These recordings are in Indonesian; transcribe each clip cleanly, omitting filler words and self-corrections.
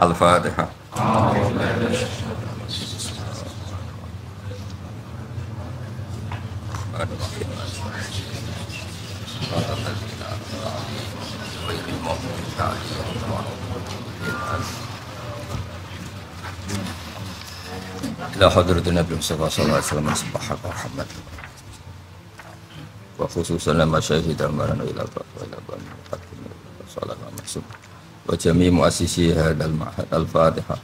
Al-Fatihah. ila hadratin Nabi Mustafa sallallahu alaihi wasallam subhanahu wa Muhammad wa khususan lama syahid amaran ila sallallahu alaihi wasallam wa jami' muassisi hadzal ma'had al-Fatihah.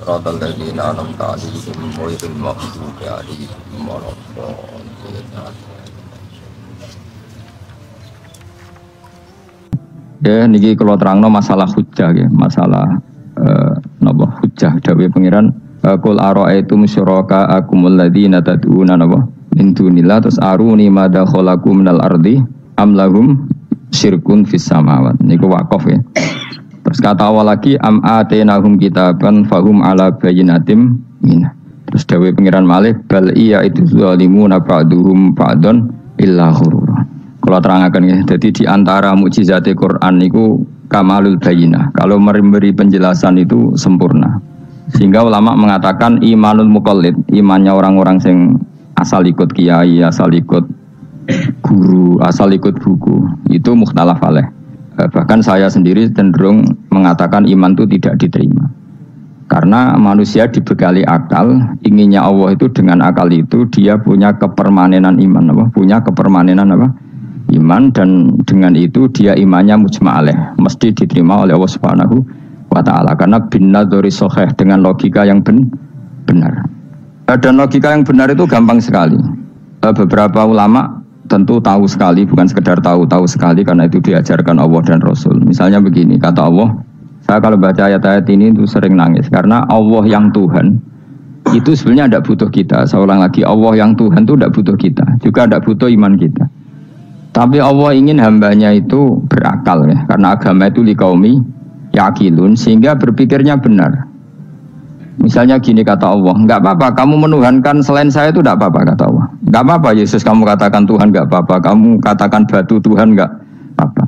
Radal ladzina an'amta 'alaihim ghairil maghdubi 'alaihim waladdallin. Ya niki kalau terangno masalah hujjah ya, masalah napa hujjah dawuh pangeran qul ara'aitum syuraka akumul ladzina tad'una napa min dunillah terus aruni madza khalaqu minal ardi am lahum syirkun fis samawat niku waqaf ya. Terus kata awal lagi am atainahum kitaban fahum ala bayyinatim min. Terus dawuh pangeran malih bal iya itu zalimuna ba'duhum ba'dun illa ghurura. Kalau terangkan ya, jadi di antara mukjizat Quran itu kamalul bayinah. Kalau memberi penjelasan itu sempurna. Sehingga ulama mengatakan imanul muqallid, imannya orang-orang yang asal ikut kiai, asal ikut guru, asal ikut buku, itu mukhtalaf alaih. Bahkan saya sendiri cenderung mengatakan iman itu tidak diterima. Karena manusia dibekali akal, inginnya Allah itu dengan akal itu dia punya kepermanenan iman, apa? Punya kepermanenan apa? Iman, dan dengan itu dia imannya mujma'aleh, mesti diterima oleh Allah Subhanahu wa ta'ala karena bin nadzuri sahih, dengan logika yang benar. Dan logika yang benar itu gampang sekali. Beberapa ulama tentu tahu sekali, bukan sekedar tahu sekali karena itu diajarkan Allah dan Rasul. Misalnya begini, kata Allah, saya kalau baca ayat-ayat ini itu sering nangis karena Allah yang Tuhan itu sebenarnya tidak butuh kita. Saya ulang lagi, Allah yang Tuhan itu tidak butuh kita, juga tidak butuh iman kita. Tapi Allah ingin hambanya itu berakal ya, karena agama itu liqaumi yaqilun, sehingga berpikirnya benar. Misalnya gini kata Allah, enggak apa-apa kamu menuhankan selain saya itu enggak apa-apa kata Allah. Enggak apa-apa Yesus kamu katakan Tuhan enggak apa-apa, kamu katakan batu Tuhan enggak apa-apa.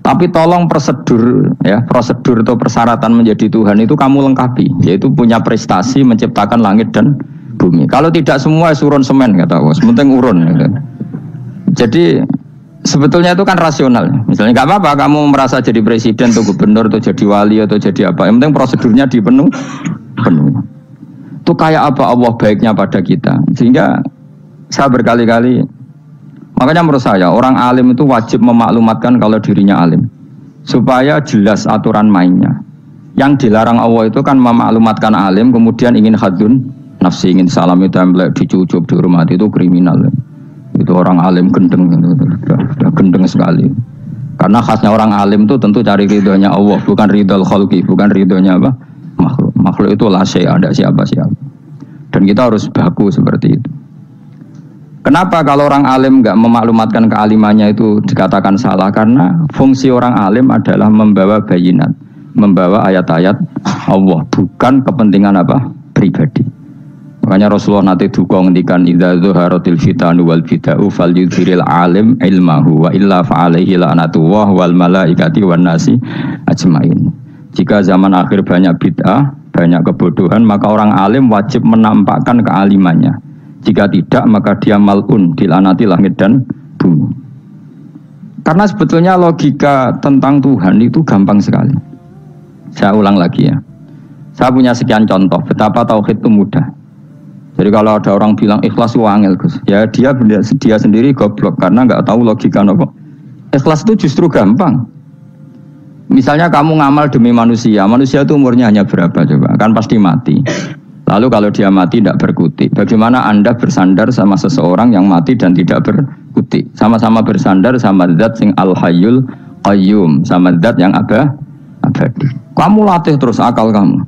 Tapi tolong prosedur ya, prosedur atau persyaratan menjadi Tuhan itu kamu lengkapi, yaitu punya prestasi menciptakan langit dan bumi. Kalau tidak semua surun semen kata Allah, sementing urun gitu. Jadi sebetulnya itu kan rasional. Misalnya nggak apa-apa kamu merasa jadi presiden atau gubernur atau jadi wali atau jadi apa. Yang penting prosedurnya dipenuhi. Itu kayak apa Allah baiknya pada kita. Sehingga saya berkali-kali, makanya menurut saya orang alim itu wajib memaklumatkan kalau dirinya alim, supaya jelas aturan mainnya. Yang dilarang Allah itu kan memaklumatkan alim kemudian ingin hadun nafsi, ingin salami template, dicucuk, dihormati, itu kriminal. Itu orang alim gendeng, sudah gendeng sekali. Karena khasnya orang alim itu tentu cari ridhonya Allah, bukan ridhol khalqi, bukan ridhonya apa? Makhluk. Makhluk itu la syai'a, ada siapa-siapa. Dan kita harus baku seperti itu. Kenapa kalau orang alim enggak memaklumatkan kealimannya itu dikatakan salah? Karena fungsi orang alim adalah membawa bayinat, membawa ayat-ayat Allah, bukan kepentingan apa? Pribadi. Makanya Rasulullah nanti duka ngendikan idza zuharatil fitanu wal bid'u falyudhiril alim ilmahu wa illa fa'alaihi la'natullah wal malaikati wan nasi ajmain. Jika zaman akhir banyak bid'ah, banyak kebodohan, maka orang alim wajib menampakkan kealimannya. Jika tidak, maka dia mal'un, dilaknati langit dan bumi. Karena sebetulnya logika tentang Tuhan itu gampang sekali. Saya ulang lagi ya. Saya punya sekian contoh betapa tauhid itu mudah. Jadi kalau ada orang bilang ikhlas itu angel Gus, ya dia sendiri goblok karena nggak tahu logika apa. Ikhlas itu justru gampang. Misalnya kamu ngamal demi manusia, manusia itu umurnya hanya berapa coba? Kan pasti mati. Lalu kalau dia mati tidak berkutik, bagaimana Anda bersandar sama seseorang yang mati dan tidak berkutik? Sama-sama bersandar sama zat sing al-hayyul qayyum, sama zat yang abadi. Kamu latih terus akal kamu.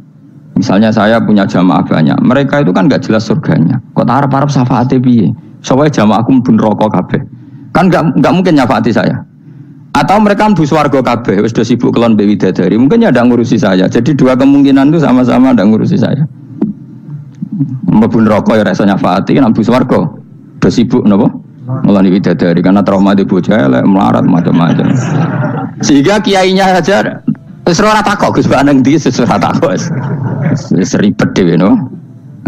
Misalnya saya punya jamaah banyak, mereka itu kan nggak jelas surganya. Kok harap-harap syafaatnya piye? Soalnya jamaahku mlebu neraka kabeh. Kan nggak mungkin nyafaati saya. Atau mereka mlebu swarga kabeh, wis do sibuk kelon mbek widadari. Mungkin ya ndak ngurusi saya. Jadi dua kemungkinan itu sama-sama ndak ngurusi saya. Mlebu neraka ya rasa nyafaati, kan mlebu swarga do sibuk napa? Mulane bidadari karena trauma di bocah elek melarat macam-macam. Sehingga kiainya aja wis ora takok Gus Baneng ndi wis ora takok. Wis ribet dhewe no.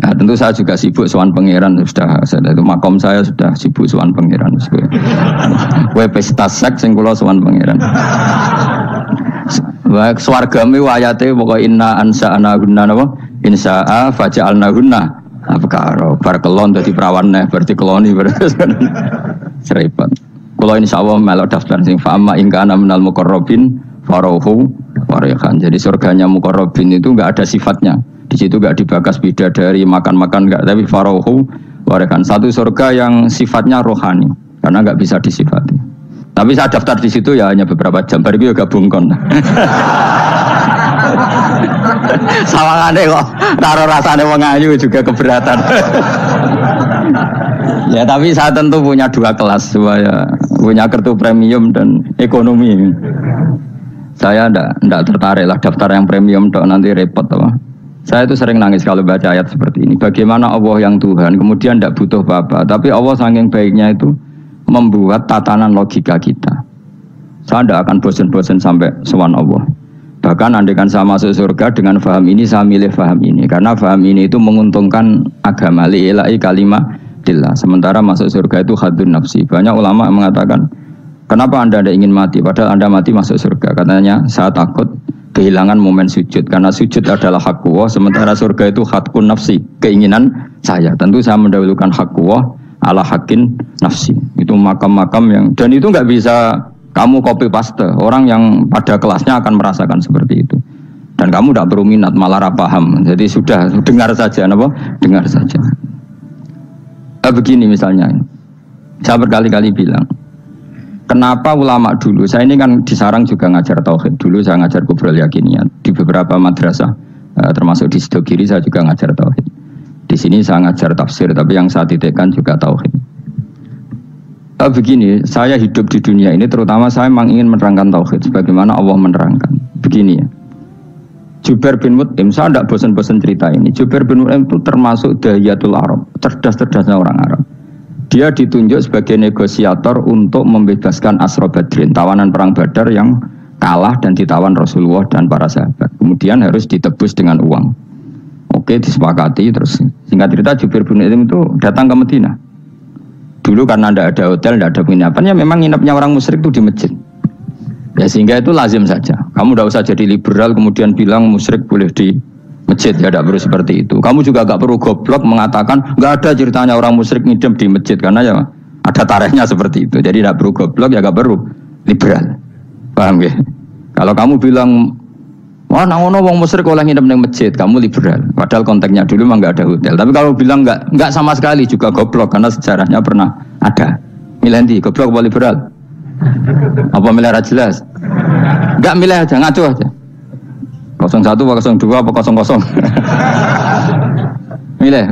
Nah, tentu saya juga sibuk sowan pangeran sudah itu makom saya sudah sibuk sowan pangeran. Kowe pesta seks sing kula sowan pangeran. Wa swargame ayate pokoke inna ansa'ana gunna napa insya'a faja'alna gunna abkaro bar kelon dadi perawan neh berarti keloni serepet. Kula insyaallah melok daftar sing fa'ama in kana minal muqarrabin farohu warihan. Jadi surganya muqarrabin itu enggak ada sifatnya. Di situ enggak dibakas bidadari makan-makan enggak, tapi farohu warihan. Satu surga yang sifatnya rohani karena enggak bisa disifati. Tapi saya daftar di situ ya hanya beberapa jam. Baru itu gabung kon. Sawangane kok taruh rasane wong ayu juga keberatan. Ya tapi saya tentu punya dua kelas, punya kartu premium dan ekonomi. Saya enggak tertarik lah daftar yang premium dok nanti repot apa. Saya itu sering nangis kalau baca ayat seperti ini. Bagaimana Allah yang Tuhan kemudian enggak butuh apa-apa, tapi Allah saking baiknya itu membuat tatanan logika kita. Saya tidak akan bosan-bosan sampai sowan Allah. Bahkan andaikan saya masuk surga dengan faham ini, saya milih faham ini. Karena faham ini itu menguntungkan agama li'ilai kalimatillah. Sementara masuk surga itu hadun nafsi. Banyak ulama mengatakan, kenapa anda ingin mati? Padahal anda mati masuk surga. Katanya, saya takut kehilangan momen sujud. Karena sujud adalah hak Allah. Sementara surga itu hakun nafsi. Keinginan saya. Tentu saya mendahulukan hak Allah ala hakin nafsi. Itu makam-makam yang, dan itu nggak bisa kamu copy paste. Orang yang pada kelasnya akan merasakan seperti itu. Dan kamu tidak perlu minat, malah paham. Jadi sudah dengar saja, apa? Dengar saja. Begini misalnya, saya berkali-kali bilang, kenapa ulama dulu? Saya ini kan di sarang juga ngajar tauhid. Dulu saya ngajar kubrul yakiniyat di beberapa madrasah, termasuk di Sidogiri saya juga ngajar tauhid. Di sini saya ngajar tafsir, tapi yang saya titikkan juga tauhid. Begini, saya hidup di dunia ini, terutama saya memang ingin menerangkan tauhid, sebagaimana Allah menerangkan. Begini ya, Jubair bin Mut'im, saya tidak bosan-bosan cerita ini. Jubair bin Mut'im itu termasuk dahiyatul Arab, cerdas-cerdasnya orang Arab. Dia ditunjuk sebagai negosiator untuk membebaskan Asra Badrin, tawanan perang Badar yang kalah dan ditawan Rasulullah dan para sahabat. Kemudian harus ditebus dengan uang. Oke, disepakati. Terus singkat cerita Jubair bin Mut'im itu datang ke Madinah. Dulu karena tidak ada hotel, tidak ada penginapan, ya memang nginapnya orang musyrik itu di masjid. Ya sehingga itu lazim saja. Kamu tidak usah jadi liberal kemudian bilang musyrik boleh di masjid, ya tidak perlu seperti itu. Kamu juga tidak perlu goblok mengatakan nggak ada ceritanya orang musyrik ngidam di masjid, karena ya ada tarikhnya seperti itu. Jadi tidak perlu goblok, ya nggak perlu liberal. Paham ya? Kalau kamu bilang wah, nangono wong musyrik oleh nginep di masjid, kamu liberal. Padahal konteksnya dulu memang nggak ada hotel. Tapi kalau bilang nggak sama sekali juga goblok, karena sejarahnya pernah ada. Milih nanti goblok apa liberal? Apa milih jelas? Nggak milih aja, ngaco aja. 01 apa 02 apa 00?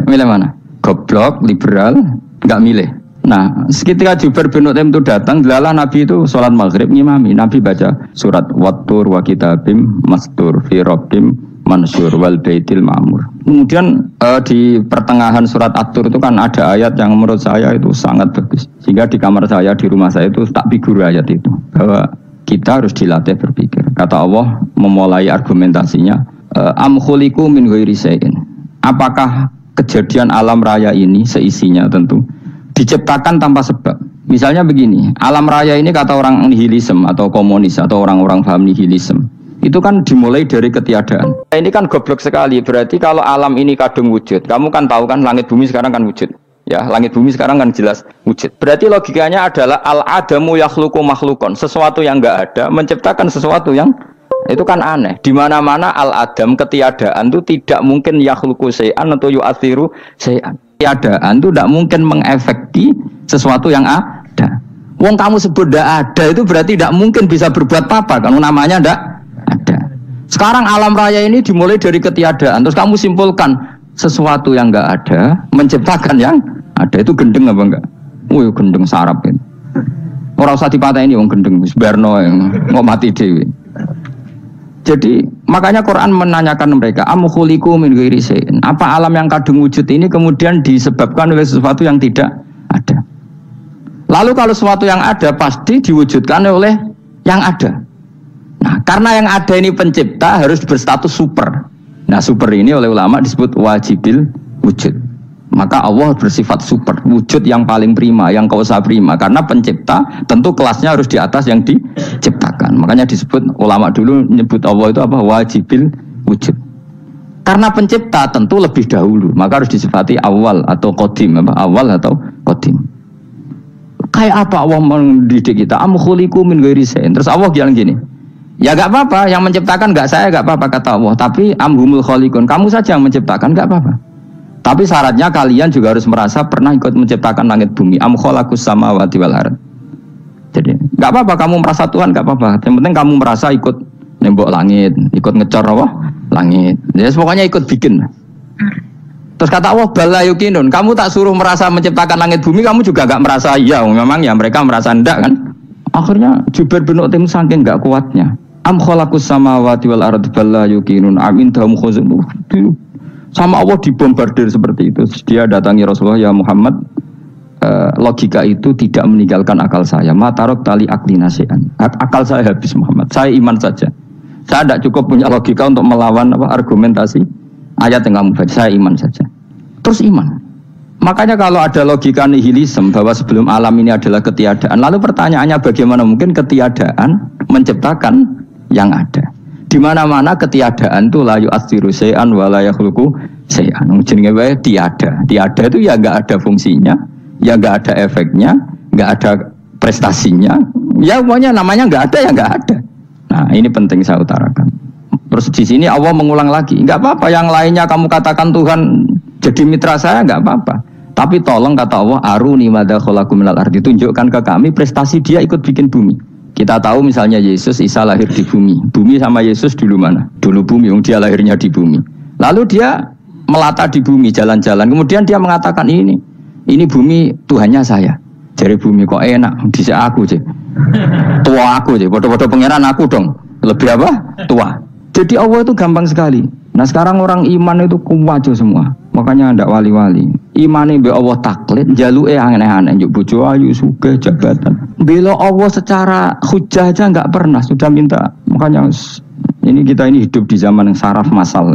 Milih mana? Goblok, liberal, nggak milih. Nah, ketika Jubair bin Mut'im itu datang, delalah Nabi itu sholat maghrib ngimami. Nabi baca surat Wattur wa kitabim mastur fi rabbim mansur wal baitil ma'mur. Kemudian di pertengahan surat At-Tur itu kan ada ayat yang menurut saya itu sangat bagus. Sehingga di kamar saya, di rumah saya itu tak figur ayat itu. Bahwa kita harus dilatih berpikir. Kata Allah memulai argumentasinya, am khuliqu min ghairi syai'in. Apakah kejadian alam raya ini seisinya tentu diciptakan tanpa sebab. Misalnya begini, alam raya ini kata orang nihilisme atau komunis atau orang-orang paham nihilisme, itu kan dimulai dari ketiadaan. Ini kan goblok sekali. Berarti kalau alam ini kadung wujud, kamu kan tahu kan langit bumi sekarang kan wujud. Ya, langit bumi sekarang kan jelas wujud. Berarti logikanya adalah al-adamu yakhluqu makhlukon, sesuatu yang enggak ada menciptakan sesuatu yang itu kan aneh. Di mana-mana al-adam ketiadaan itu tidak mungkin yakhluqu syai'an atau yu'athiru syai'an. Ketiadaan itu tidak mungkin mengefekti sesuatu yang ada. Wong kamu sebut tidak ada itu berarti tidak mungkin bisa berbuat apa kan namanya tidak ada. Sekarang alam raya ini dimulai dari ketiadaan, terus kamu simpulkan sesuatu yang enggak ada menciptakan yang ada, itu gendeng apa enggak? Oh gendeng sarap itu. Orang usah dipatahin wong gendeng wis barno ngok mati dhewe. Jadi makanya Quran menanyakan mereka, am khuliqu min ghairi syai'in. Apa alam yang kadung wujud ini kemudian disebabkan oleh sesuatu yang tidak ada? Lalu kalau sesuatu yang ada pasti diwujudkan oleh yang ada. Nah, karena yang ada ini pencipta harus berstatus super. Nah, super ini oleh ulama disebut wajibil wujud. Maka Allah bersifat super, wujud yang paling prima, yang kausa prima. Karena pencipta tentu kelasnya harus di atas yang diciptakan. Makanya disebut ulama dulu menyebut Allah itu apa? Wajibil wujud. Karena pencipta tentu lebih dahulu, maka harus disifati awal atau qadim, apa? Awal atau qadim. Kayak apa Allah mendidik kita? Am khuliqu min ghairi syai'in. Terus Allah bilang gini, ya gak apa-apa, yang menciptakan gak saya, gak apa-apa kata Allah. Tapi amhumul khaliqun, kamu saja yang menciptakan, gak apa-apa. Tapi syaratnya kalian juga harus merasa pernah ikut menciptakan langit bumi. Am khalaqus samawati wal ardh. Jadi gak apa-apa kamu merasa Tuhan, gak apa-apa. Yang penting kamu merasa ikut nembok langit, ikut ngecor apa? Langit. Ya pokoknya ikut bikin. Terus kata Allah, bala yukinun, kamu tak suruh merasa menciptakan langit bumi, kamu juga gak merasa iya. Memang ya mereka merasa ndak kan? Akhirnya Jubair bin Mut'im saking gak kuatnya. Am khalaqus samawati wal ardh bala yukinun amin dahum khuzum. Sama Allah dibombardir seperti itu. Dia datangi Rasulullah, ya Muhammad, logika itu tidak meninggalkan akal saya. Matarok tali akli nasian. Akal saya habis Muhammad. Saya iman saja. Saya tidak cukup punya logika untuk melawan argumentasi ayat yang kamu baca. Saya iman saja. Terus iman. Makanya kalau ada logika nihilisme bahwa sebelum alam ini adalah ketiadaan, lalu pertanyaannya bagaimana mungkin ketiadaan menciptakan yang ada? Di mana-mana ketiadaan itu la yu'atsiru syai'an wa la yakhluqu syai'an. Jenenge wae tiada. Tiada itu ya enggak ada fungsinya, ya enggak ada efeknya, enggak ada prestasinya. Ya pokoknya namanya enggak ada ya enggak ada. Nah, ini penting saya utarakan. Terus di sini Allah mengulang lagi, enggak apa-apa yang lainnya kamu katakan Tuhan jadi mitra saya enggak apa-apa. Tapi tolong kata Allah, aruni madza khalaqu minal ardi, tunjukkan ke kami prestasi dia ikut bikin bumi. Kita tahu misalnya Yesus, Isa lahir di bumi. Bumi sama Yesus dulu mana? Dulu bumi, dia lahirnya di bumi. Lalu dia melata di bumi, jalan-jalan. Kemudian dia mengatakan ini bumi Tuhannya saya. Jadi bumi kok enak, bisa aku sih. Tua aku sih, bodoh-bodoh pangeran aku dong. Lebih apa? Tua. Jadi Allah itu gampang sekali. Nah sekarang orang iman itu kuwajo semua. Makanya ndak wali-wali. Imane mbek Allah taklid, jaluke aneh-aneh, njuk bojo ayu sugih jabatan. Bela Allah secara hujah aja enggak pernah, sudah minta. Makanya ini kita ini hidup di zaman yang saraf masal.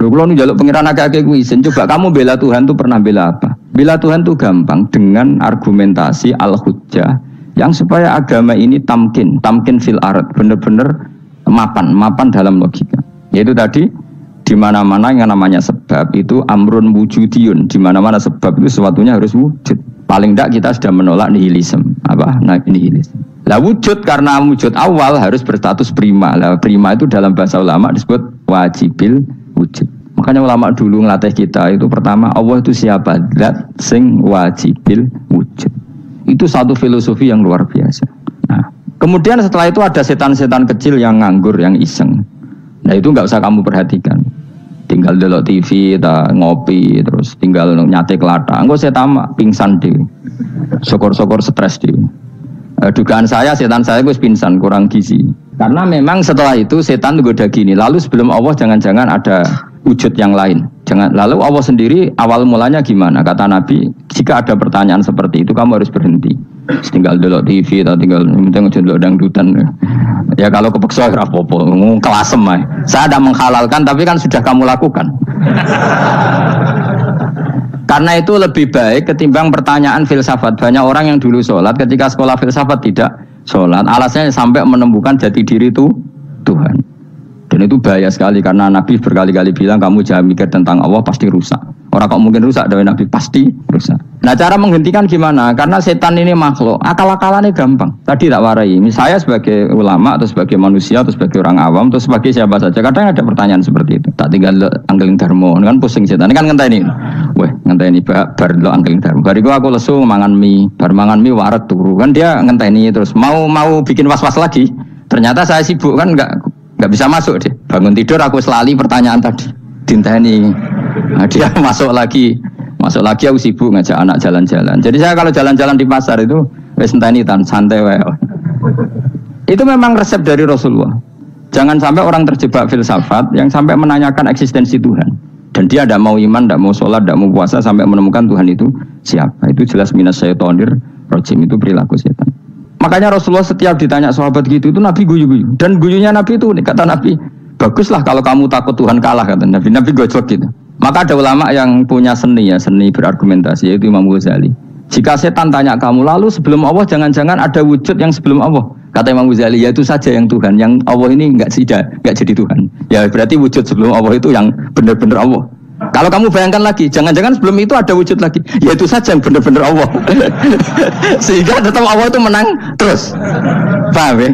Lho kula nu njaluk pengiran akeh-akeh kuwi, coba kamu bela Tuhan tuh pernah bela apa? Bela Tuhan tuh gampang dengan argumentasi al-hujjah yang supaya agama ini tamkin fil ard, benar-benar mapan dalam logika. Yaitu tadi di mana-mana yang namanya sebab itu amrun wujudiyun, di mana-mana sebab itu sesuatunya harus wujud. Paling tidak kita sudah menolak nihilisme. Apa? Nah, nihilisme. Lah wujud karena wujud awal harus berstatus prima. Lah prima itu dalam bahasa ulama disebut wajibil wujud. Makanya ulama dulu ngelatih kita itu pertama Allah itu siapa? Zat sing wajibil wujud. Itu satu filosofi yang luar biasa. Nah, kemudian setelah itu ada setan-setan kecil yang nganggur, yang iseng. Nah itu nggak usah kamu perhatikan. Tinggal delok TV, ngopi, terus tinggal nyate kelata. Engko setan pingsan dhewe. Syukur-syukur stres dhewe. Dugaan saya setan saya gue pingsan, kurang gizi. Karena memang setelah itu setan goda gini. Lalu sebelum Allah jangan-jangan ada wujud yang lain. Lalu Allah sendiri awal mulanya gimana? Kata Nabi, jika ada pertanyaan seperti itu kamu harus berhenti. Tinggal delok TV atau tinggal delok dangdutan. Ya kalau kepeksa ora apa-apa, kelasem ae. Saya ada menghalalkan tapi kan sudah kamu lakukan. Karena itu lebih baik ketimbang pertanyaan filsafat. Banyak orang yang dulu sholat ketika sekolah filsafat tidak sholat. Alasannya sampai menemukan jati diri itu Tuhan. Dan itu bahaya sekali karena Nabi berkali-kali bilang kamu jangan mikir tentang Allah pasti rusak. Orang kok mungkin rusak dari Nabi pasti rusak. Nah cara menghentikan gimana? Karena setan ini makhluk, akal-akalannya gampang. Tadi tak warai. Saya sebagai ulama atau sebagai manusia atau sebagai orang awam atau sebagai siapa saja. Kadang ada pertanyaan seperti itu. Tak tinggal anggeling dharma, kan pusing setan. Ini kan ngenteni. Weh, ngenteni bar lo anggeling dharma. Bariku aku lesu mangan mie, bar mangan mie waret turu. Kan dia ngenteni terus mau bikin was-was lagi. Ternyata saya sibuk kan enggak bisa masuk deh. Bangun tidur aku selali pertanyaan tadi. Dinteni. Nah, dia masuk lagi aku sibuk ngajak anak jalan-jalan. Jadi saya kalau jalan-jalan di pasar itu wis enteni santai wae. Itu memang resep dari Rasulullah. Jangan sampai orang terjebak filsafat yang sampai menanyakan eksistensi Tuhan. Dan dia tidak mau iman, tidak mau sholat, tidak mau puasa sampai menemukan Tuhan itu siapa. Itu jelas minas syaitonir rajim itu perilaku setan. Makanya Rasulullah setiap ditanya sahabat gitu itu Nabi guyu-guyu. Dan guyunya Nabi itu kata Nabi, baguslah kalau kamu takut Tuhan kalah kata Nabi. Nabi gojlok gitu. Maka ada ulama yang punya seni berargumentasi yaitu Imam Ghazali. Jika setan tanya kamu lalu sebelum Allah jangan-jangan ada wujud yang sebelum Allah. Kata Imam Ghazali, ya itu saja yang Tuhan. Yang Allah ini enggak jadi Tuhan. Ya berarti wujud sebelum Allah itu yang benar-benar Allah. Kalau kamu bayangkan lagi, jangan-jangan sebelum itu ada wujud lagi. Ya itu saja yang benar-benar Allah. Sehingga tetap Allah itu menang terus. Paham ya?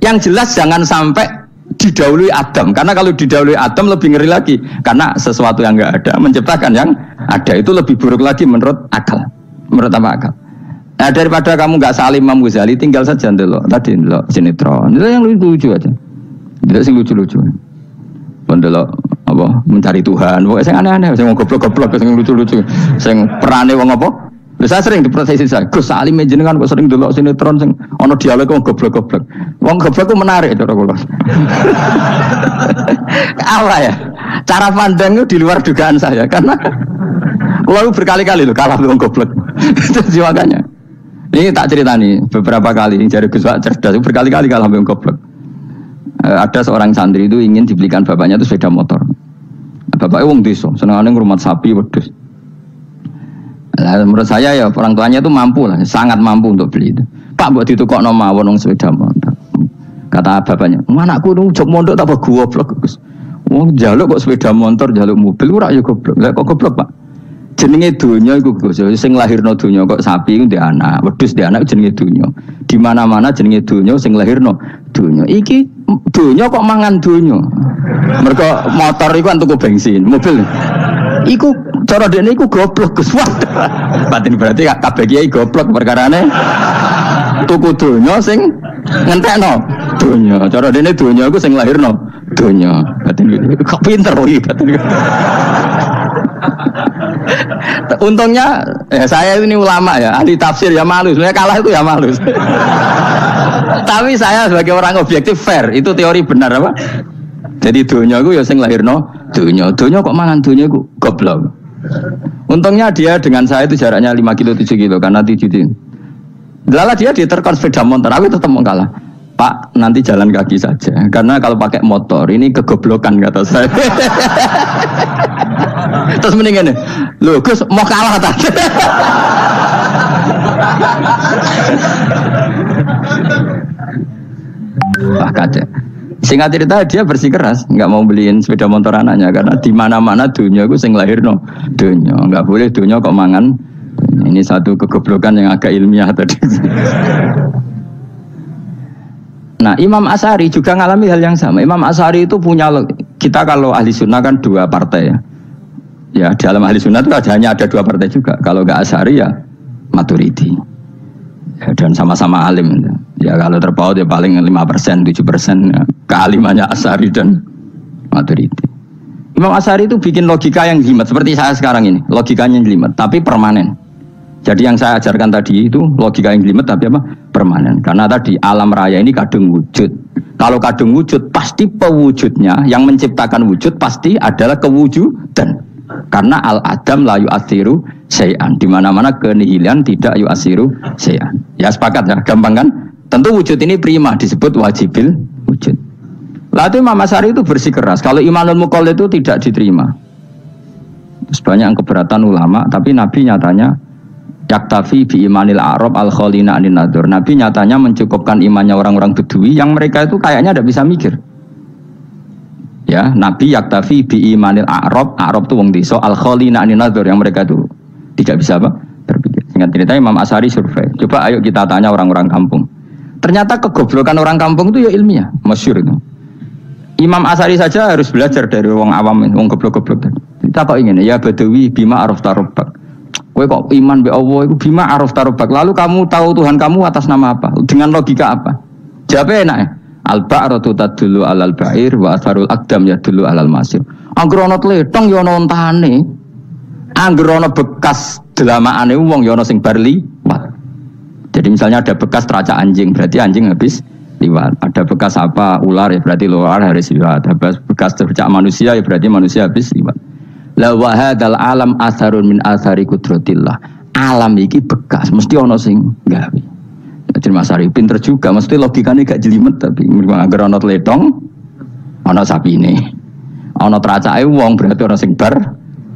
Yang jelas jangan sampai didahului Adam. Karena kalau didahului Adam lebih ngeri lagi. Karena sesuatu yang enggak ada menciptakan yang ada itu lebih buruk lagi menurut akal. Menurut apa akal? Nah daripada kamu nggak salim Imam Ghazali, tinggal saja ndelok tadi ndelok sinetron. Itu yang lucu aja. Tidak sing lucu-lucu. Ndelok apa mencari Tuhan. Pokoknya sing aneh-aneh, sing goblok-goblok, sing lucu-lucu, sing perane wong apa? Saya sering diprotesi saya. Gus salim jenengan kok sering ndelok sinetron sing ana dialog wong goblok-goblok. Wong goblok ku menarik cara kula. Apa ya? Cara pandang itu di luar dugaan saya karena lalu berkali-kali loh kalah wong goblok. Itu makanya. Ini tak cerita nih beberapa kali jari Gus Wak cerdas berkali-kali kalah wong goblok. Ada seorang santri itu ingin dibelikan bapaknya itu sepeda motor. Bapaknya wong desa, senengane ngrumat sapi wedhus. Nah, menurut saya ya orang tuanya itu mampu lah, sangat mampu untuk beli itu. Pak buat ditukokno mawon wong sepeda motor. Kata bapaknya, "Anakku nu jog mondok tak goblok, Gus." Wong njaluk kok sepeda motor, njaluk mobil ora ya goblok. Lah kok goblok, Pak? Jenenge donya iku Gus, sing lahirno donya kok sapi ku ndek anak, wedhus ndek anak jenenge donya. Di mana-mana jenenge donya sing lahirno donya. Iki donya kok mangan donya. Mergo motor iku kan tuku bensin, mobil. Iku cara dekne iku goblok Gus. Wah. Batin berarti kabeh kiai goblok perkarane tuku donya sing ngentekno donya. Cara dekne donya iku sing lahirno donya. Batin kok pinter iki batin. Untungnya saya ini ulama ya, ahli tafsir ya malu, sebenarnya kalah itu ya malu. Tapi saya sebagai orang objektif fair, itu teori benar apa? Jadi dunia itu ya sing lahirno dunia kok mangan dunia itu goblok. Untungnya dia dengan saya itu jaraknya 5 kilo 7 kilo karena 7 kilo. Lala dia diterkon sepeda motor, aku tetap mau kalah. Pak, nanti jalan kaki saja. Karena kalau pakai motor ini kegoblokan kata saya. Terus mendingan nih, loh Gus mau kalah tadi. Wah kaca. Singkat cerita dia bersikeras, nggak mau beliin sepeda motor anaknya karena di mana-mana dunia gue sing lahir no dunia, nggak boleh dunia kok mangan. Ini satu kegoblokan yang agak ilmiah tadi. Nah Imam Asy'ari juga ngalami hal yang sama. Imam Asy'ari itu punya, kita kalau ahli sunnah kan 2 partai ya. Ya dalam ahli sunnah itu hanya ada 2 partai juga. Kalau nggak Asy'ari ya Maturidi. Ya, dan sama-sama alim. Ya kalau terpaut ya paling 5%, 7% ya. Kealimannya Asy'ari dan Maturidi. Imam Asy'ari itu bikin logika yang jelimet seperti saya sekarang ini. Logikanya jelimet tapi permanen. Jadi yang saya ajarkan tadi itu logika yang jelimet tapi apa? Permanen. Karena tadi alam raya ini kadung wujud. Kalau kadung wujud pasti pewujudnya yang menciptakan wujud pasti adalah kewujudan. Karena al-adam la yu'athiru syai'an. Di mana-mana kenihilan tidak yu'athiru syai'an. Ya sepakat ya, gampang kan? Tentu wujud ini prima disebut wajibil wujud. Lalu Imam Asy'ari itu bersikeras. Kalau imanul muqallid itu tidak diterima. Terus banyak yang keberatan ulama, tapi Nabi nyatanya yaktafi bi imanil a'rab al-khalina anin nadur. Nabi nyatanya mencukupkan imannya orang-orang Bedui yang mereka itu kayaknya tidak bisa mikir. Ya, Nabi yaktafi bi imanil a'rab itu wong desa al-khalina anin nadur yang mereka itu tidak bisa apa? Berpikir. Singkat cerita Imam Asy'ari survei. Coba ayo kita tanya orang-orang kampung. Ternyata kegoblokan orang kampung itu ya ilmiah, masyhur itu. Imam Asy'ari saja harus belajar dari wong awam, wong goblok-goblok. Kita kok ingin ya Badawi bima araf tarobbak. Kowe kok iman be Allah itu bima araf tarobbak. Lalu kamu tahu Tuhan kamu atas nama apa? Dengan logika apa? Jawabnya enak ya. Al-ba'ratu tadullu alal ba'ir wa atharul aqdam yadullu alal masir. Angger ana tletong ya ana ontane. Angger ana bekas delamaane wong ya ana sing bar liwat. Jadi misalnya ada bekas teracak anjing, berarti anjing habis liwat. Ada bekas apa ular ya berarti ular harus liwat. Ada bekas tercak manusia ya berarti manusia habis liwat. La wa hadzal alam atharun min athari qudratillah. alam iki bekas, mesti ono sing gawe. Jadi Mas Ari pinter juga, mesti logikanya gak jelimet tapi agar ono tletong, ono sapine, ono teracake wong berarti ono sing bar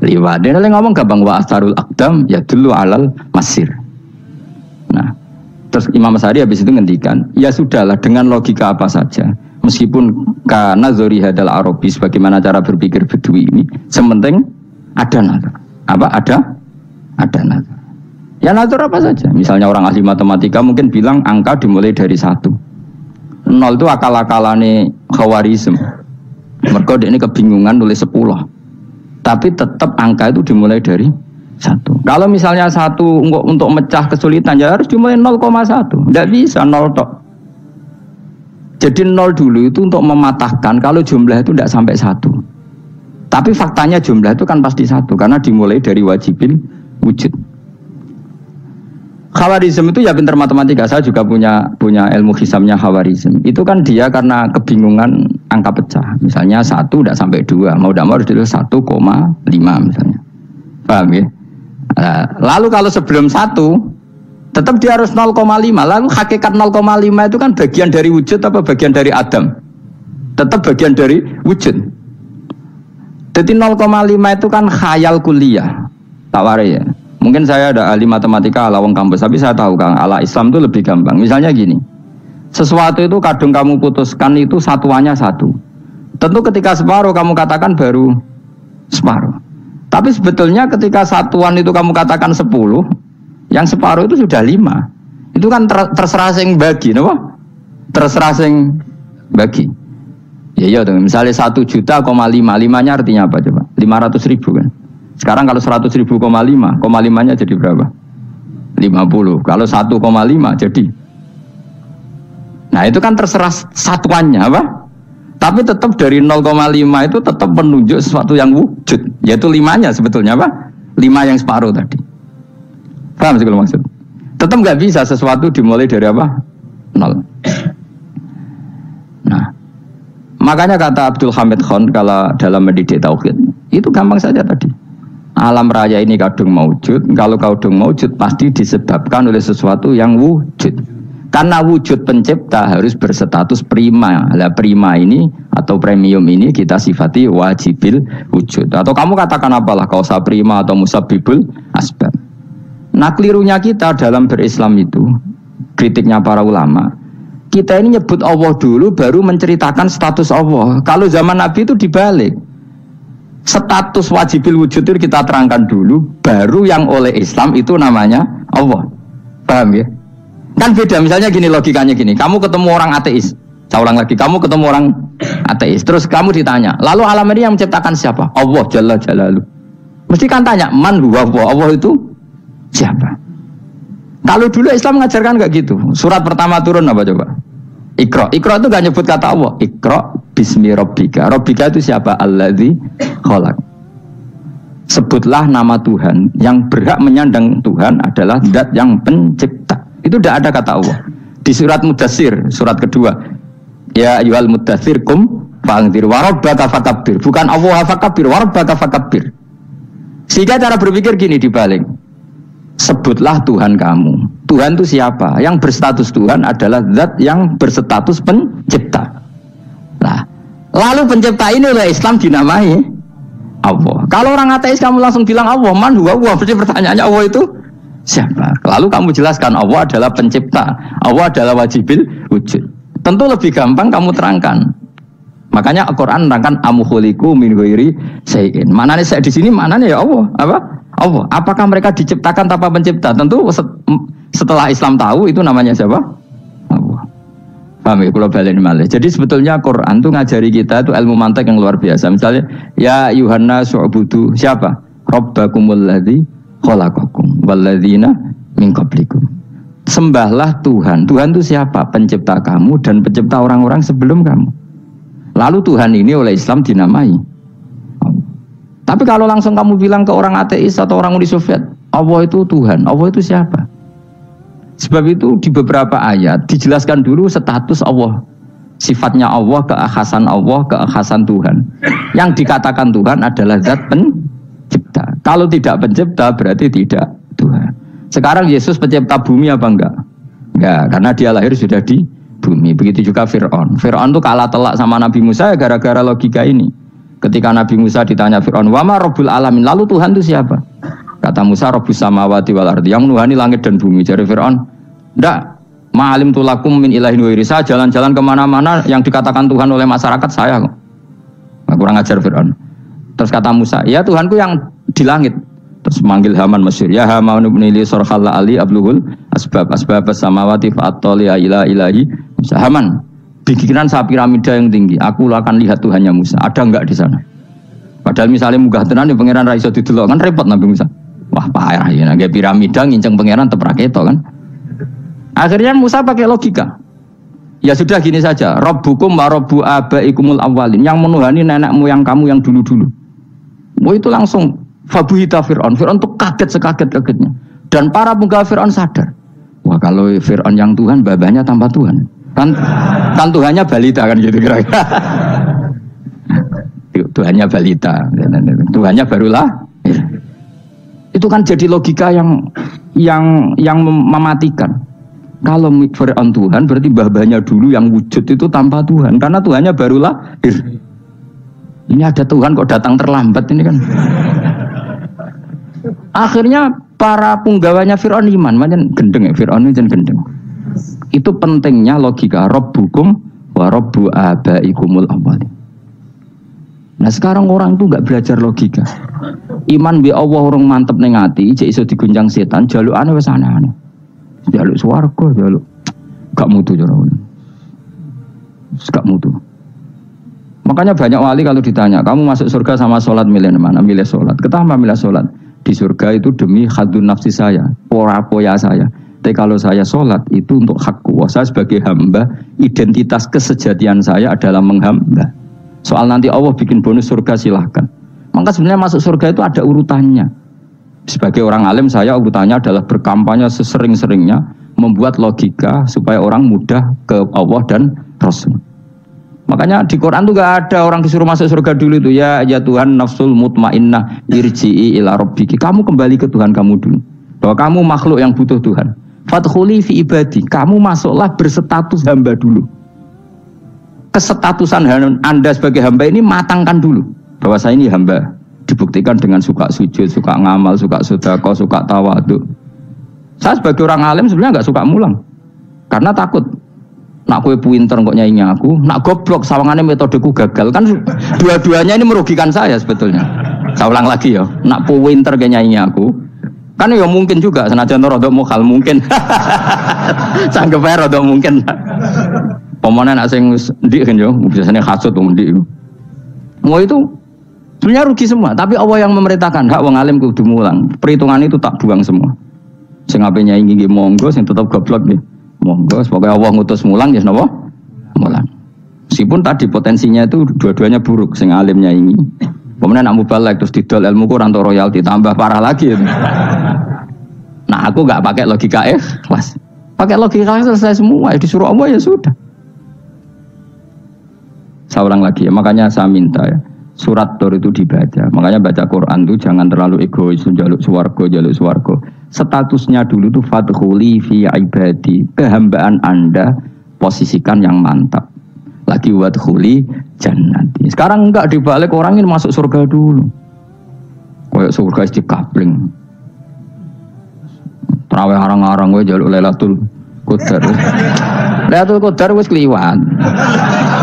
liwat. Dia ngomong gampang wa asarul akdam ya dulu alal masir. Nah, terus Imam Asy'ari habis itu ngendikan, ya sudahlah dengan logika apa saja. Meskipun karena zori hadal Arabi sebagaimana cara berpikir Bedui ini, sementing ada nazar. Apa ada nazar. Ya nazar apa saja. Misalnya orang ahli matematika mungkin bilang angka dimulai dari 1. 0 itu akal-akalane Khawarizm. Mergo ini kebingungan nulis 10. Tapi tetap angka itu dimulai dari 1. Kalau misalnya 1 untuk mecah kesulitan ya harus dimulai 0,1. Tidak bisa 0 tok. Jadi 0 dulu itu untuk mematahkan kalau jumlah itu tidak sampai 1. Tapi faktanya jumlah itu kan pasti 1 karena dimulai dari wajibil wujud. Khawarizm itu ya pintar matematika. Saya juga punya ilmu hisamnya Khawarizm. Itu kan dia karena kebingungan angka pecah. Misalnya 1 tidak sampai 2, mau tidak mau harus ditulis 1,5 misalnya. Paham ya? Lalu kalau sebelum 1 tetap dia harus 0,5. Lalu hakikat 0,5 itu kan bagian dari wujud apa bagian dari Adam? Tetap bagian dari wujud. Jadi 0,5 itu kan khayal kuliah. Tak warai ya. Mungkin saya ada ahli matematika ala wong kampus, tapi saya tahu Kang, ala Islam itu lebih gampang. Misalnya gini. Sesuatu itu kadang kamu putuskan itu satuannya 1. Tentu ketika separuh kamu katakan baru separuh. Tapi sebetulnya ketika satuan itu kamu katakan 10, yang separuh itu sudah 5. Itu kan terserah sing bagi, napa? Terserah sing bagi. Ya iya dong, misalnya 1 juta, 5-nya artinya apa coba? 500.000 kan. Sekarang kalau 100.000, 5-nya jadi berapa? 50. Kalau 1,5 jadi. Nah itu kan terserah satuannya apa? Tapi tetap dari 0,5 itu tetap menunjuk sesuatu yang wujud. Yaitu 5-nya sebetulnya apa? 5 yang separuh tadi. Paham sih kalau maksud? Tetap nggak bisa sesuatu dimulai dari apa? 0. Nah, makanya kata Abdul Hamid Khan kalau dalam mendidik tauhid itu gampang saja tadi. Alam raya ini kadung maujud. Kalau kadung maujud pasti disebabkan oleh sesuatu yang wujud. Karena wujud pencipta harus berstatus prima. Lah prima ini atau premium ini kita sifati wajibil wujud. Atau kamu katakan apalah kausa prima atau musabbibul asbab. Nah kelirunya kita dalam berislam itu, kritiknya para ulama, kita ini nyebut Allah dulu baru menceritakan status Allah. Kalau zaman Nabi itu dibalik. Status wajibil wujud itu kita terangkan dulu, baru yang oleh Islam itu namanya Allah. Paham ya? Kan beda, misalnya gini logikanya gini, kamu ketemu orang ateis, saya ulang lagi, kamu ketemu orang ateis, terus kamu ditanya, lalu alam ini yang menciptakan siapa? Allah Jalla Jalaluh. Mesti kan tanya, man huwa Allah itu siapa? Kalau dulu Islam mengajarkan gak gitu. Surat pertama turun apa coba? Iqra. Iqra itu gak nyebut kata Allah. Iqra bismi rabbika. Rabbika itu siapa? Alladzi khalaq. Sebutlah nama Tuhan. Yang berhak menyandang Tuhan adalah zat yang pencipta. Itu tidak ada kata Allah. Di surat Mudatsir, surat kedua. Ya ayyuhal mudatsir kum fa'anzir wa rabbaka fakabbir. Bukan Allah fakabbir, wa rabbaka fakabbir. Sehingga cara berpikir gini dibalik. Sebutlah Tuhan kamu. Tuhan itu siapa? Yang berstatus Tuhan adalah zat yang berstatus pencipta. Nah, lalu pencipta ini oleh Islam dinamai Allah. Kalau orang ateis kamu langsung bilang Allah, man huwa Allah. Berarti pertanyaannya Allah itu siapa? Lalu kamu jelaskan Allah adalah pencipta. Allah adalah wajibil wujud. Tentu lebih gampang kamu terangkan. Makanya Al-Quran menerangkan amuhuliku min ghairi syai'in. Mananya saya di sini mananya ya Allah. Apa? Allah. Apakah mereka diciptakan tanpa pencipta? Tentu setelah Islam tahu itu namanya siapa? Allah. Paham ya? Kalau balik malih. Jadi sebetulnya Quran itu ngajari kita itu ilmu mantek yang luar biasa. Misalnya ya Yuhanna su'budu siapa? Rabbakumul ladzi khalaqakum walladzina min qablikum. Sembahlah Tuhan. Tuhan itu siapa? Pencipta kamu dan pencipta orang-orang sebelum kamu. Lalu Tuhan ini oleh Islam dinamai. Tapi kalau langsung kamu bilang ke orang ateis atau orang Uni Soviet, Allah itu Tuhan, Allah itu siapa? Sebab itu di beberapa ayat dijelaskan dulu status Allah. Sifatnya Allah, keakhasan Tuhan. Yang dikatakan Tuhan adalah zat pencipta. Kalau tidak pencipta berarti tidak Tuhan. Sekarang Yesus pencipta bumi apa enggak? Enggak, karena dia lahir sudah di bumi. Begitu juga Fir'aun. Fir'aun itu kalah telak sama Nabi Musa ya gara-gara logika ini. Ketika Nabi Musa ditanya Fir'aun, "Wama Rabbul Alamin?" Lalu Tuhan itu siapa? Kata Musa, "Rabbus samawati wal ardi." Yang menuhani langit dan bumi. Jadi Fir'aun, "Enggak, ma'alim tulakum min ilahin wairi." Saya jalan-jalan kemana-mana yang dikatakan Tuhan oleh masyarakat saya kok. Nah, kurang ajar Fir'aun. Terus kata Musa, "Ya Tuhanku yang di langit." Terus manggil Haman Mesir, "Ya Haman ibnili sorhal ali abluhul asbab samawati fa'atoli ila ilahi Musa." Haman, bikinan saya piramida yang tinggi, aku akan lihat Tuhannya Musa. Ada enggak di sana? Padahal misalnya munggah tenan di pangeran ra iso didelok kan repot Nabi Musa. Wah, payah ya nggak piramida nginceng pangeran tetep ra ketok kan. Akhirnya Musa pakai logika. Ya sudah gini saja, Rabbukum wa rabbu abaikumul awwalin, yang menuhani nenek moyang kamu yang dulu-dulu. Wah itu langsung Fabuhita Fir'aun. Fir'aun tuh kaget sekaget-kagetnya. Dan para penggawa Fir'aun sadar. Wah kalau Fir'aun yang Tuhan, babanya tanpa Tuhan. Kan Tuhannya balita kan gitu kira-kira. Tuhannya balita. Tuhannya barulah. Itu kan jadi logika yang mematikan. Kalau Fir'aun Tuhan berarti babanya dulu yang wujud itu tanpa Tuhan. Karena Tuhannya barulah. Ini ada Tuhan kok datang terlambat ini kan. Akhirnya para punggawanya Fir'aun iman, macam gendeng ya, Fir'aun itu gendeng. Itu pentingnya logika Rabbukum wa rabbu abaikumul awwalin. Nah sekarang orang itu nggak belajar logika. Iman bi Allah orang mantep ning ati, jek iso diguncang setan, jalukane wis aneh-aneh. Jaluk swarga, jaluk gak mutu cara. Gak mutu. Makanya banyak wali kalau ditanya, kamu masuk surga sama sholat milih mana? Milih sholat. Kenapa milih sholat? Di surga itu demi khadun nafsi saya, poya saya. Tapi kalau saya sholat itu untuk hakku. Saya sebagai hamba, identitas kesejatian saya adalah menghamba. Soal nanti Allah bikin bonus surga silahkan. Maka sebenarnya masuk surga itu ada urutannya. Sebagai orang alim saya urutannya adalah berkampanye sesering-seringnya, membuat logika supaya orang mudah ke Allah dan Rasul. Makanya di Quran tuh gak ada orang disuruh masuk surga dulu itu ya Tuhan nafsul mutmainnah irji'i ila rabbiki. Kamu kembali ke Tuhan kamu dulu. Bahwa kamu makhluk yang butuh Tuhan. Fadkhuli fi ibadi. Kamu masuklah berstatus hamba dulu. Kesestatusan Anda sebagai hamba ini matangkan dulu. Bahwa saya ini hamba. Dibuktikan dengan suka sujud, suka ngamal, suka sedekah, suka tawadhu. Saya sebagai orang alim sebenarnya gak suka mulang. Karena takut. Nak kue pinter kok nyaingi aku, nak goblok sawangannya metodeku gagal kan dua-duanya ini merugikan saya sebetulnya. Saya ulang lagi ya, nak pinter kayak nyaingi aku, kan ya mungkin juga senajan rodok mokal mungkin, sanggup aja rodok mungkin. Pemenang nak sing ndik kan yo, biasanya hasut tuh ndik. Mau itu sebenarnya rugi semua, tapi Allah yang memerintahkan hak wong alim kudu mulang. Perhitungan itu tak buang semua. Sing ape nyaingi monggo, sing tetap goblok nih. Monggo, semoga Allah ngutus mulang ya napa? Mulang. Meskipun tadi potensinya itu dua-duanya buruk, sing alimnya ini. Kemudian nak mubalek terus didol ilmu ku ranto royalti tambah parah lagi. Itu. Nah, aku enggak pakai logika ikhlas. Pakai logika selesai semua, disuruh Allah ya sudah. Saya ulang lagi ya, makanya saya minta ya. Surat Tur itu dibaca. Makanya baca Quran itu jangan terlalu egois, jaluk swarga. Statusnya dulu tuh fadkhuli fi ibadi. Kehambaan Anda posisikan yang mantap. Lagi wadkhuli jannati. Sekarang enggak dibalik orang ini masuk surga dulu. Kayak surga istikabling. Terawih arang-arang gue jaluk Lailatul Qadar. Lailatul Qadar wis kliwat.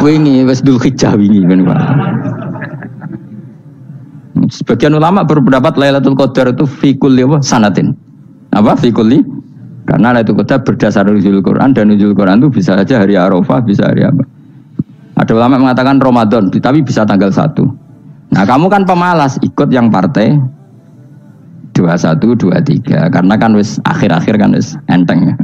Wingi wis Dzulhijjah wingi kan. Sebagian ulama berpendapat Lailatul Qadar itu fi kulli sanatin. Apa fi kulli? Karena Lailatul Qadar berdasar nuzul Quran dan nuzul Quran itu bisa saja hari Arafah, bisa hari apa. Ada ulama mengatakan Ramadan, tapi bisa tanggal 1. Nah, kamu kan pemalas ikut yang partai 21, 23 karena kan wis akhir-akhir kan wis enteng.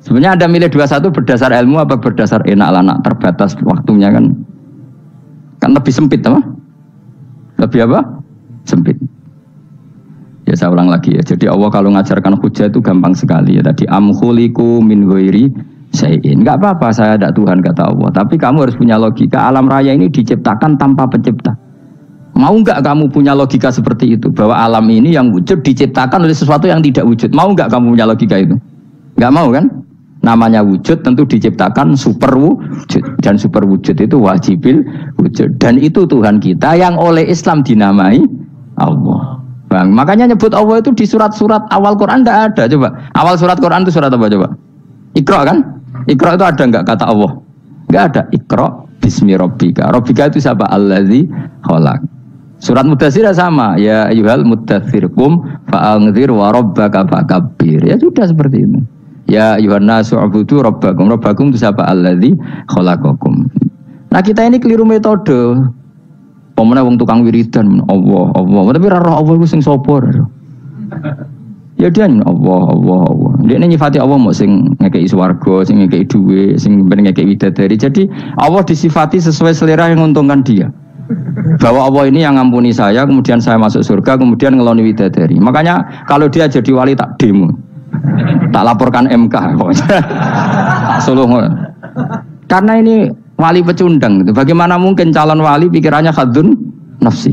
Sebenarnya Anda milih 21 berdasar ilmu apa berdasar enak lah, nak terbatas waktunya kan lebih sempit apa? Lebih apa? Sempit. Ya saya ulang lagi ya. Jadi Allah kalau ngajarkan hujah itu gampang sekali ya. Tadi amkhuliku min ghairi syai'in. Enggak apa-apa saya ada Tuhan kata Allah. Tapi kamu harus punya logika. Alam raya ini diciptakan tanpa pencipta. Mau enggak kamu punya logika seperti itu? Bahwa alam ini yang wujud diciptakan oleh sesuatu yang tidak wujud. Mau enggak kamu punya logika itu? Enggak mau kan? Namanya wujud tentu diciptakan super wujud. Dan super wujud itu wajibil wujud. Dan itu Tuhan kita yang oleh Islam dinamai Allah. Bang, makanya nyebut Allah itu di surat-surat awal Quran enggak ada. Coba, awal surat Quran itu surat apa coba? Iqra kan? Iqra itu ada enggak kata Allah? Enggak ada. Iqra bismi rabbika. Rabbika itu siapa? Allazi khalaq. Surat Mudaththir sama, ya ayyuhal mudaththir qum fa'anzir wa rabbaka fakabbir. Ya sudah seperti itu. Ya ayyuhan nasu ubudu rabbakum. Rabbakum itu siapa? Allazi khalaqakum. Nah, kita ini keliru metode. Pemene wong tukang wiridan Allah, tapi ora roh Allah iku sing sapa? Ya dia Allah. Dia nyifati Allah mau sing ngekei swarga, sing ngekei duwe, sing ngekei widadari. Jadi Allah disifati sesuai selera yang menguntungkan dia. Bahwa Allah ini yang ngampuni saya, kemudian saya masuk surga, kemudian ngeloni widadari. Makanya kalau dia jadi wali tak demo, tak laporkan MK. Suluh. Karena ini wali pecundang. Bagaimana mungkin calon wali pikirannya khadun nafsi?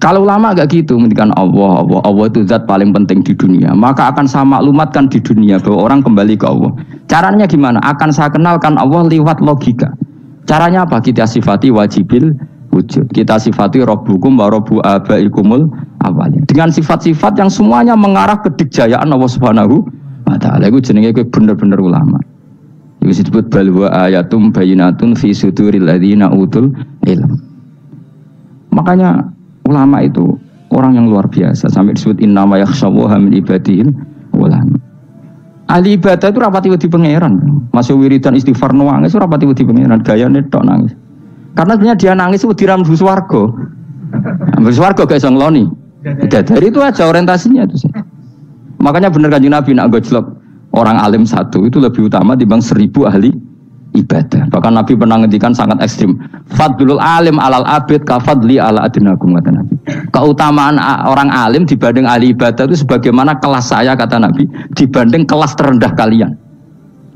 Kalau ulama agak gitu, mendikan Allah itu zat paling penting di dunia. Maka akan saya maklumatkan di dunia bahwa orang kembali ke Allah. Caranya gimana? Akan saya kenalkan Allah lewat logika. Caranya apa? Kita sifati wajibil wujud. Kita sifati rabbukum wa rabbu abaikumul awalin. Dengan sifat-sifat yang semuanya mengarah ke dikjayaan Allah Subhanahu wa taala. Iku jenenge kowe bener-bener ulama. Iku disebut balwa ayatum bayyinatun fi suduril ladzina utul ilm. Makanya ulama itu orang yang luar biasa sampai disebut innama yakhshawaha min ibadil ulama. Ahli ibadah itu rapati wedi pangeran. Masuk wiridan istighfar nangis rapati wedi pangeran, gayane tok nangis. Karena sebenarnya dia nangis wedi rambu swarga. Rambu swarga gak iso ngloni. Dari itu aja orientasinya itu sih. Makanya bener Kanjeng Nabi nak gojlok orang alim satu itu lebih utama dibanding 1000 ahli ibadah. Bahkan Nabi pernah ngendikan sangat ekstrim. Fadlul alim alal abid kafadli ala adnakum kata Nabi. Keutamaan orang alim dibanding ahli ibadah itu sebagaimana kelas saya kata Nabi dibanding kelas terendah kalian.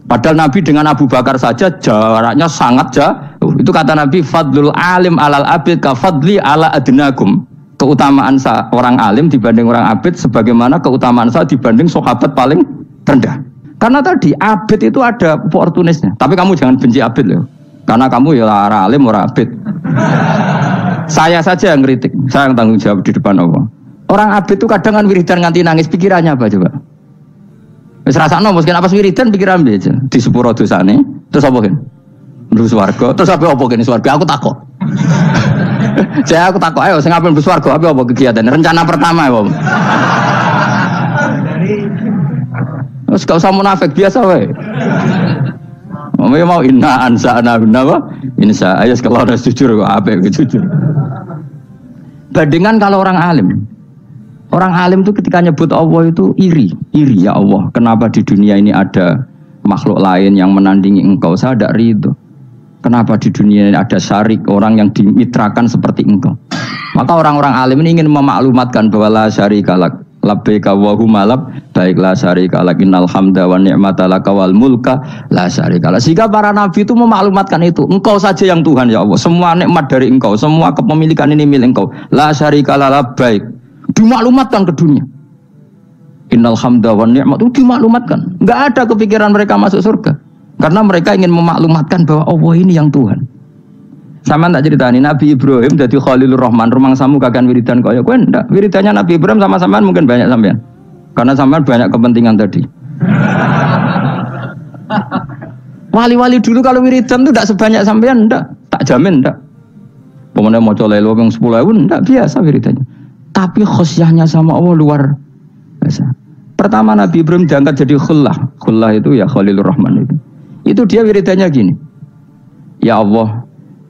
Padahal Nabi dengan Abu Bakar saja jaraknya sangat jauh. Itu kata Nabi fadlul alim alal abid kafadli ala adnakum. Keutamaan orang alim dibanding orang abid sebagaimana keutamaan saya dibanding sahabat paling rendah. Karena tadi abid itu ada oportunisnya. Tapi kamu jangan benci abid loh. Karena kamu ya orang alim orang abid. Saya saja yang kritik. Saya yang tanggung jawab di depan Allah. Orang abid itu kadang kan wiridan nganti nangis. Pikirannya apa coba? Wis rasakno mungkin apa wiridan pikiran aja. Di sepuro dosane. Terus apa kan? Mlebu swarga. Terus apa kene swarga? Aku takok. Aku takok ayo sing ape mlebu swarga apa kegiatan? Rencana pertama ya, Om. Terus gak usah munafik biasa wae. Mau inna ansa'na apa? Insya ayas kalau ada jujur kok apa jujur. Bandingan kalau orang alim. Orang alim itu ketika nyebut Allah itu iri ya Allah. Kenapa di dunia ini ada makhluk lain yang menandingi engkau? Saya tidak ridho. Kenapa di dunia ini ada syarik orang yang dimitrakan seperti engkau? Maka orang-orang alim ini ingin memaklumatkan bahwa la syarika lak. Labbaika wa huma labbaik la syarika lak innal hamda wa ni'mata laka wal mulka la syarika lak. Sehingga para nabi itu memaklumatkan itu, engkau saja yang Tuhan ya Allah, semua nikmat dari engkau, semua kepemilikan ini milik engkau, la syarika lak labbaik. Dimaklumatkan ke dunia. Innal hamda wa ni'mat itu dimaklumatkan. Enggak ada kepikiran mereka masuk surga. Karena mereka ingin memaklumatkan bahwa Allah ini yang Tuhan. Sama tak ceritani Nabi Ibrahim jadi Khalilur Rahman, rumang samu kakan wiridan kaya kowe ndak. Wiridannya Nabi Ibrahim sama sampean mungkin banyak sampean. Karena sampean banyak kepentingan tadi. Wali-wali dulu kalau wiridan itu tidak sebanyak sampean ndak, tak jamin ndak. Pemene maca lelo yang 10.000 ndak biasa wiridannya. Tapi khosyahnya sama Allah luar biasa. Pertama Nabi Ibrahim diangkat jadi khullah. Khullah itu ya Khalilur Rahman itu. Itu dia wiridannya gini. Ya Allah,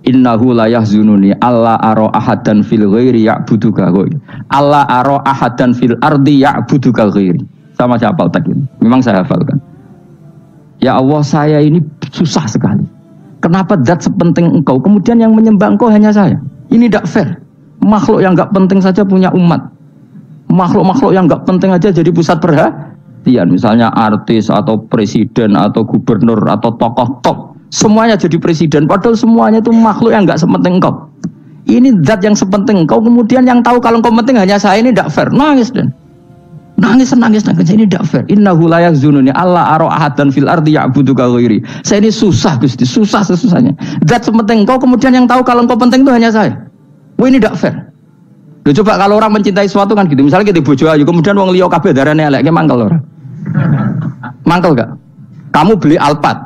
innahu la yahzununi alla ara ahadan fil ghairi ya'buduka ghairi. Alla ara ahadan fil ardi ya'buduka ghairi. Sama saya hafal tak ini. Memang saya hafalkan. Ya Allah, saya ini susah sekali. Kenapa zat sepenting engkau kemudian yang menyembah engkau hanya saya? Ini tidak fair. Makhluk yang enggak penting saja punya umat. Makhluk-makhluk yang enggak penting aja jadi pusat perhatian. Misalnya artis atau presiden atau gubernur atau tokoh top. Semuanya jadi presiden, padahal semuanya itu makhluk yang enggak sepenting engkau. Ini zat yang sepenting engkau, kemudian yang tahu kalau engkau penting hanya saya, ini tidak fair. Nangis dan nangis. Ini tidak fair. Innahu la yazununi alla ara ahadan fil ardi ya'budu ka ghairi. Saya ini susah Gusti, susah sesusahnya. Zat sepenting engkau, kemudian yang tahu kalau engkau penting itu hanya saya. Wah, ini tidak fair. Loh, coba kalau orang mencintai sesuatu kan gitu. Misalnya kita bojo ayu, kemudian wong liya kabeh darane elek, mangkel ora? Mangkel gak? Kamu beli Alphard.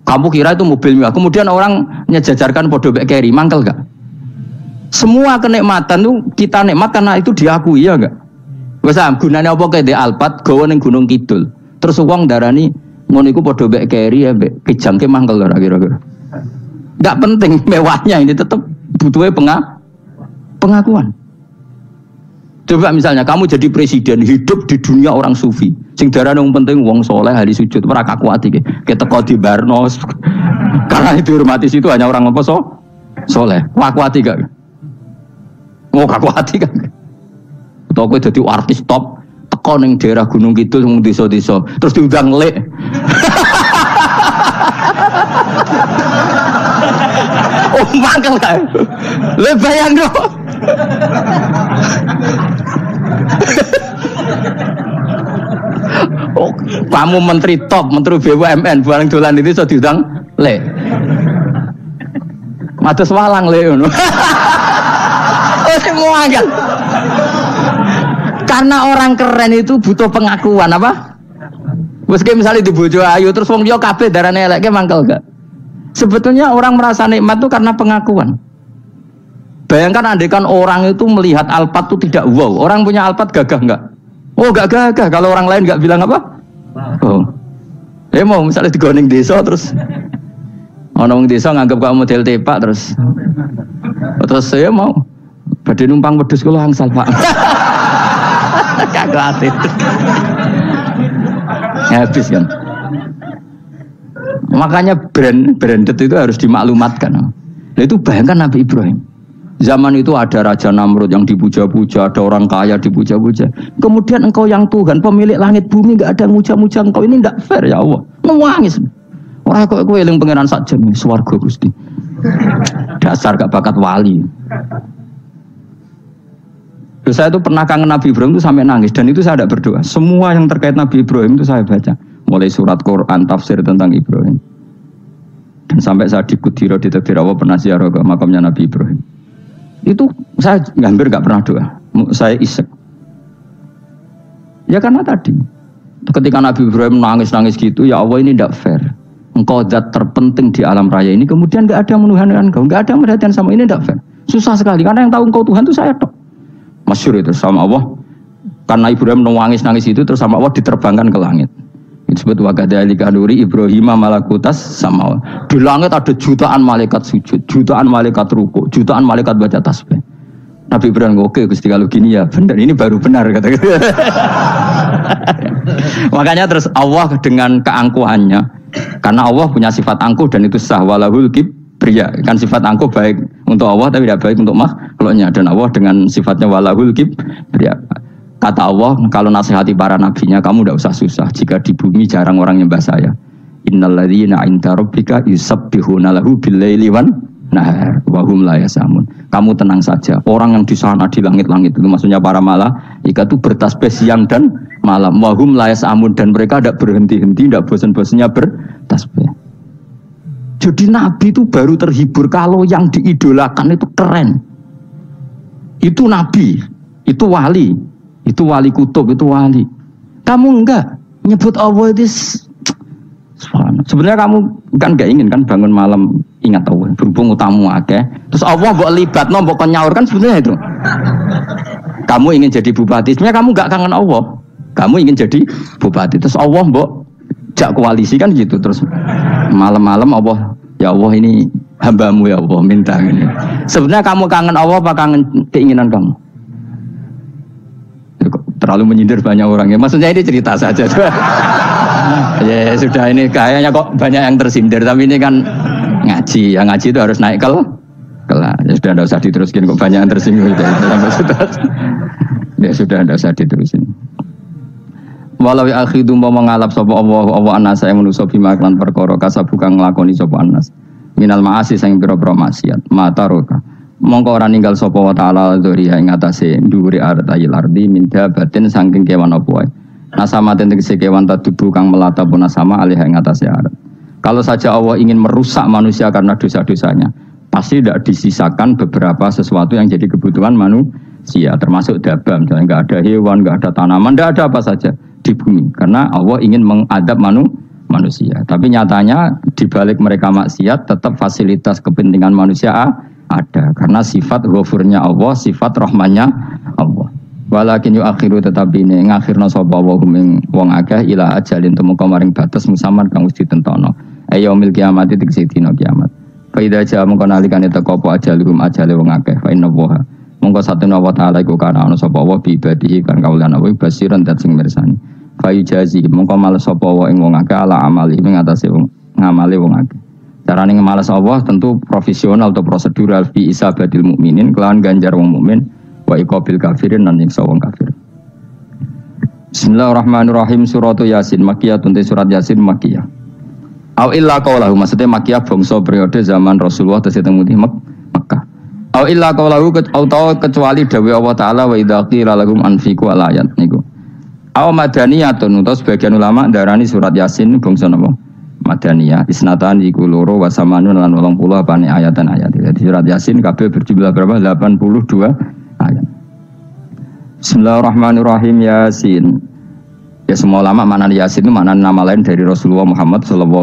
Kamu kira itu mobil mewah. Kemudian orang nyejajarkan podo bek carry, mangkel gak? Semua kenikmatan itu kita nikmat karena itu diakui, ya enggak? Wes gunane apa kae di Alphard gawa ning Gunung Kidul. Terus wong darani ngono iku padha mbek keri ya mbek kejangke mangkel ora kira-kira. Enggak penting mewahnya, ini tetap butuhnya pengakuan. Coba misalnya kamu jadi presiden, hidup di dunia orang sufi. Sing darane wong penting wong soleh ahli sujud ora kaku ati ki. Keteko di Barnos. Karena itu hormati situ hanya orang apa soleh. Kaku ati gak? Mau kaku hati kan? Atau aku jadi artis top, teko ning daerah Gunung Kidul, mung desa-desa, terus diundang lek. Oh mangkel kan? Le bayang dong. Oh, kamu menteri top, menteri BUMN, barang dolan itu so diundang lek. Mados walang lek ngono. Semua kan. Karena orang keren itu butuh pengakuan apa? Meski misalnya di bojo ayu terus wong liya kabeh darane eleke mangkel gak? Sebetulnya orang merasa nikmat itu karena pengakuan. Bayangkan andekan orang itu melihat Alphard itu tidak wow. Orang punya Alphard gagah enggak? Oh enggak gagah kalau orang lain enggak bilang apa? Oh. Mau misalnya di goning desa terus orang desa nganggap kamu model tepak terus saya mau badhe numpang wedhus kula angsal Pak. Kagak hati. Habis kan. Makanya branded itu harus dimaklumatkan. Nah, itu bayangkan Nabi Ibrahim. Zaman itu ada Raja Namrud yang dipuja-puja, ada orang kaya dipuja-puja. Kemudian engkau yang Tuhan, pemilik langit bumi, enggak ada muja-muja engkau, ini enggak fair ya Allah. Nangis. Orang kok kowe eling pangeran sak jam swarga Gusti. Dasar gak bakat wali. Saya itu pernah kangen Nabi Ibrahim itu sampai nangis dan itu saya tidak berdoa. Semua yang terkait Nabi Ibrahim itu saya baca, mulai surat Quran, tafsir tentang Ibrahim. Dan sampai saya di Kudiro di Tegirawa pernah ziarah ke makamnya Nabi Ibrahim. Itu saya hampir nggak pernah doa. Saya isek. Ya karena tadi, ketika Nabi Ibrahim nangis gitu, ya Allah ini tidak fair. Engkau zat terpenting di alam raya ini, kemudian nggak ada menuhankan engkau, nggak ada perhatian sama ini, tidak fair. Susah sekali karena yang tahu engkau Tuhan itu saya tok. Masyhur itu sama Allah. Karena Ibrahim nangis itu terus sama Allah diterbangkan ke langit. Itu disebut wakadzalika nuri Ibrahim malakutas sama. Di langit ada jutaan malaikat sujud, jutaan malaikat ruku, jutaan malaikat baca tasbih. Nabi Ibrahim oke Gusti kalau gini ya benar, ini baru benar kata. Makanya terus Allah dengan keangkuhannya, karena Allah punya sifat angkuh dan itu sah walahul kibriya, kan sifat angkuh baik untuk Allah tapi tidak baik untuk makhluknya, dan Allah dengan sifatnya walahul kibriya. Kata Allah, kalau nasihati para nabinya, kamu tidak usah susah. Jika di bumi jarang orang nyembah saya. Innalladzina 'inda rabbika yusabbihuna lahu bil-laili wan nahar wa hum la yasamun. Kamu tenang saja. Orang yang di sana di langit-langit itu maksudnya para malaikat itu bertasbih siang dan malam. Wa hum la yasamun, dan mereka tidak berhenti-henti, tidak bosan-bosannya bertasbih. Jadi nabi itu baru terhibur kalau yang diidolakan itu keren. Itu nabi, itu wali. Itu wali kutub, itu wali. Kamu enggak nyebut Allah itu sebenarnya kamu kan enggak ingin kan bangun malam ingat Allah, berhubung utamu akeh. Terus Allah mbok libatno, mbok nyaur kan sebenarnya itu. Kamu ingin jadi bupati, sebenarnya kamu enggak kangen Allah. Kamu ingin jadi bupati, terus Allah mbok jak koalisi kan gitu. Terus malam-malam Allah, ya Allah ini hambamu ya Allah, minta ini. Sebenarnya kamu kangen Allah apa kangen keinginan kamu? Terlalu menyindir banyak orang ya. Maksudnya ini cerita saja. Ya sudah, ini kayaknya kok banyak yang tersindir, tapi ini kan ngaji. Yang ngaji itu harus naik kelas. Ya sudah, tidak usah diteruskin, kok banyak yang tersinggung. Ya sudah, tidak usah diterusin. Walau akhidu mau mengalap sapa Allah anasa yang manusa bima lan perkara kasabuka nglakoni sapa anas. Minal ma'asi sing pira-pira maksiat. Mata roka. Mongko ora ninggal sapa wa ta'ala dzuriya ing atase dhuwure artayil ardi minda batin saking kewan apa wae. Nasamaten tegese kewan tadubu kang melata pun sama alih ing atase arat. Kalau saja Allah ingin merusak manusia karena dosa-dosanya, pasti tidak disisakan beberapa sesuatu yang jadi kebutuhan manusia, termasuk dabam, misalnya nggak ada hewan, nggak ada tanaman, nggak ada apa saja di bumi, karena Allah ingin mengadab manusia. Tapi nyatanya di balik mereka maksiat, tetap fasilitas kepentingan manusia ada, karena sifat ghafurnya Allah, sifat rahmannya Allah. Walakin yuakhiru tetapi ini ngakhirna sapa wa hum wong akeh ila ajalin temu maring batas musamman kang wis ditentono. Yaumil kiamat tegese dina kiamat. Fa idza jaa mongko nalikane teko apa ajalum ajale wong akeh fa inna wa mongko satuna wa ta'ala iku kana ana sapa wa bi ibadihi kan kaulan wa basiran dat sing mirsani. Fa yujazi mongko males sapa wa ing wong akeh ala amali ing atase wong ngamale wong akeh. Carane ngemales Allah tentu profesional atau prosedural fi isabatil mukminin kelawan ganjar wong mukmin wa iqabil kafirin lan nyiksa wong kafir. Bismillahirrahmanirrahim. Surat Yasin Makkiyah, surat Yasin Makkiyah. Au illa qaulahu, maksudnya Makkiyah bangsa periode zaman Rasulullah tesih teng Mekah. Au illa qaulahu kecuali dawuh Allah taala wa idza qila lahum anfiqu alayat niku. Au madaniyatun, utawa sebagian ulama ndarani surat Yasin bangsa napa? Madaniyah. Isnatan iku loro wa samanun lan 80 apane ayatan ayat. Jadi surat Yasin kabeh berjumlah berapa? 82 ayat. Bismillahirrahmanirrahim. Yasin. Ya semua ulama makna Yasin itu makna nama lain dari Rasulullah Muhammad SAW.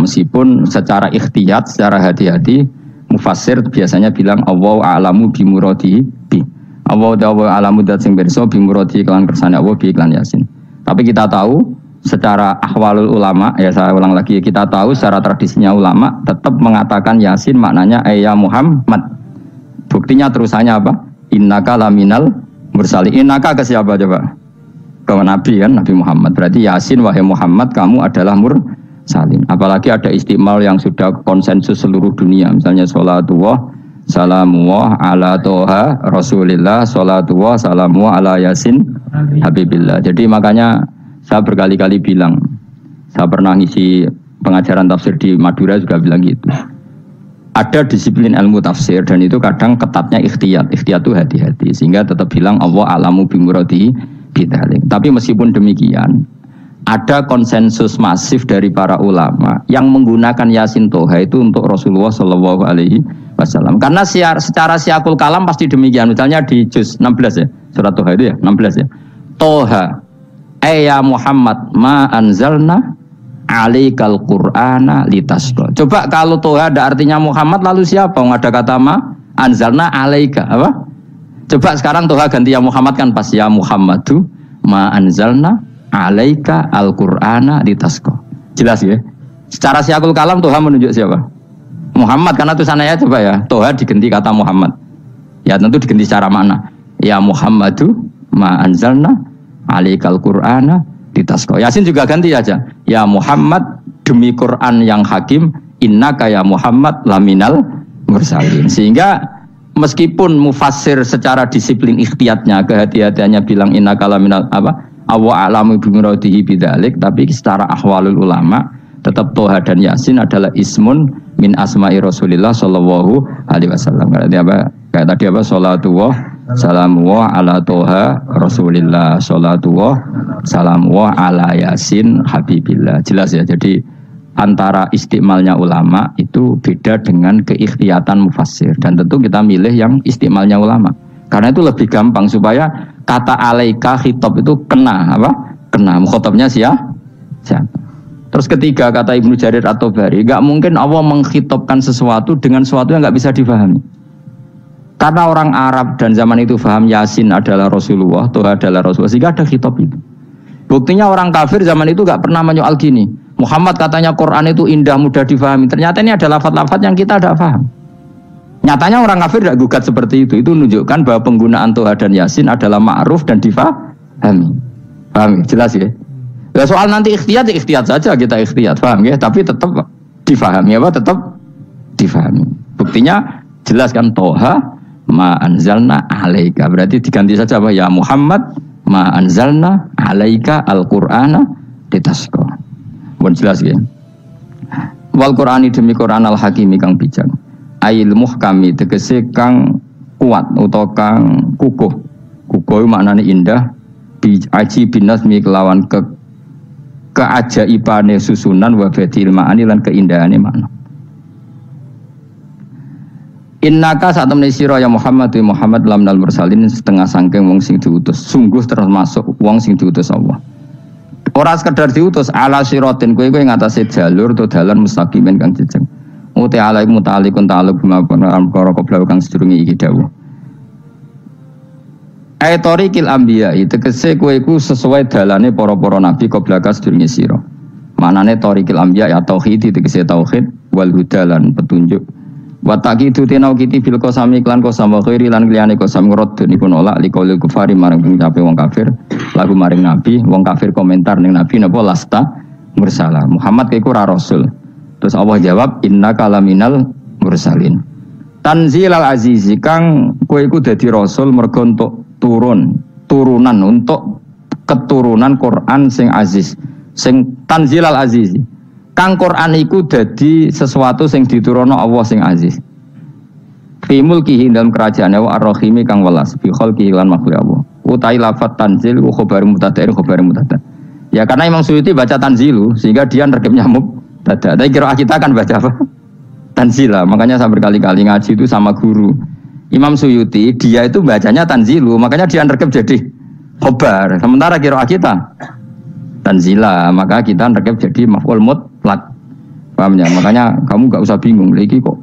Meskipun secara ikhtiyat, secara hati-hati, mufassir biasanya bilang Allahu a'lamu bimuradihi bi. Allahu a'lamu dat sing pirsa bimuradihi kelan kersane Allah bi iklan Yasin. Tapi kita tahu secara ahwalul ulama, ya saya ulang lagi, kita tahu secara tradisinya ulama tetap mengatakan Yasin maknanya ya Muhammad. Buktinya terusannya apa? Innaka laminal mursalin. Innaka ke siapa coba? Ke Nabi kan, Nabi Muhammad. Berarti Yasin wahai Muhammad kamu adalah mursalin. Apalagi ada istimal yang sudah konsensus seluruh dunia. Misalnya sholatullah salamullah ala toha rasulillah, sholatullah salamullah ala Yasin habibillah. Jadi makanya saya berkali-kali bilang, saya pernah ngisi pengajaran tafsir di Madura juga bilang gitu. Ada disiplin ilmu tafsir dan itu kadang ketatnya ikhtiyat. Ikhtiyat itu hati-hati sehingga tetap bilang Allah alamu bimuradihi bidzalik. Tapi meskipun demikian, ada konsensus masif dari para ulama yang menggunakan Yasin Toha itu untuk Rasulullah SAW. Karena secara siakul kalam pasti demikian. Misalnya di juz 16 ya, surat Toha itu ya, 16 ya. Toha, ya Muhammad ma anzalna alaikal Qur'ana litasqa. Coba kalau Toha ada artinya Muhammad lalu siapa? Ada kata ma anzalna alaika apa? Coba sekarang Toha ganti ya Muhammad kan pas ya Muhammadu ma anzalna alaika al-Qur'ana litasqa. Jelas ya? Secara siakul kalam Toha menunjuk siapa? Muhammad, karena tulisannya coba ya. Toha diganti kata Muhammad. Ya tentu diganti secara makna. Ya Muhammadu ma anzalna alaikal Qur'ana litasqa. Yasin juga ganti aja. Ya Muhammad demi Quran yang hakim, innaka ya Muhammad laminal mursalin. Sehingga meskipun mufassir secara disiplin ikhtiyatnya, kehati-hatiannya bilang innaka laminal apa? Awa a'lamu bimuradihi bidzalik, tapi secara ahwalul ulama tetap Toha dan Yasin adalah ismun min asma'i Rasulillah sallallahu alaihi wasallam. Kayak tadi apa? Salatullah salamullah ala Toha Rasulillah, salatullah salamullah ala Yasin habibillah. Jelas ya. Jadi antara istimalnya ulama itu beda dengan keikhtiyatan mufassir, dan tentu kita milih yang istimalnya ulama karena itu lebih gampang supaya kata alaika khitab itu kena apa? Kena mukhatabnya siapa? Terus ketiga kata Ibnu Jarir At-Tabari, enggak mungkin Allah mengkhitabkan sesuatu dengan sesuatu yang enggak bisa difahami. Karena orang Arab dan zaman itu paham Yasin adalah Rasulullah, Toha adalah Rasulullah, sehingga ada khitab itu. Buktinya orang kafir zaman itu enggak pernah menyoal gini. Muhammad katanya Quran itu indah, mudah difahami. Ternyata ini ada lafaz-lafaz yang kita tidak paham. Nyatanya orang kafir tidak gugat seperti itu. Itu menunjukkan bahwa penggunaan Toha dan Yasin adalah ma'ruf dan difahami. Paham? Jelas ya? Ya soal nanti ikhtiyat saja kita ikhtiyat, paham ya? Tapi tetap difahami apa? Tetap difahami. Buktinya jelas kan Toha ma anzalna alaika. Berarti diganti saja apa? Ya Muhammad ma anzalna alaika al-Qur'ana litasqa. Mohon jelas ya. Wal Qur'ani demi Qur'an al-Hakimi kang bijak. Ail muhkami tegese kang kuat utawa kang kukuh. Kukuh maknane indah bi aji binasmi kelawan keajaibane susunan wa badil ma'ani lan keindahane makna. Innaka saat temne sira ya Muhammad wa Muhammad lamnal mursalin setengah sangking wong sing diutus. Sungguh termasuk wong sing diutus Allah. Ora sekedar diutus ala siratin kowe ngatasi jalur to dalan mustaqimin kang jejeg. Uti alaikum ta'alikun ta'aluk bima perkara koblau kang sedurunge iki dawuh. Aitorikil anbiya tegese kowe iku sesuai dalane para-para nabi qoblaka sedurunge sira. Manane torikil anbiya ya tauhid tegese tauhid wal huda lan petunjuk. Wa taqidu tinau kiti bil qasami lan qasam wa khairi lan liyane qasam ngrad niku nolak liqaul kufari marang pencape wong kafir lagu maring nabi wong kafir komentar ning nabi napa lasta mursala Muhammad iku ora rasul. Terus Allah jawab innaka laminal mursalin. Tanzilal azizi kang kowe iku dadi rasul mergo entuk turunan untuk keturunan Quran sing aziz sing tanzilal azizi kang Quran iku dadi sesuatu sing diturunno Allah sing aziz fi mulkihi dalam kerajaane wa ar-rahimi kang welas fi khalqihi lan makhluk Allah utai lafat tanzil wa khabar mubtada ya karena Imam Suyuti baca tanzilu sehingga dia nerkepnya mubtada tapi kira kita kan baca apa tanzila makanya saya berkali-kali ngaji itu sama guru Imam Suyuti dia itu bacanya tanzilu makanya dia nerkep jadi khobar sementara kira kita tanzila maka kita nerkep jadi maf'ul mutlaq paham ya makanya kamu gak usah bingung lagi kok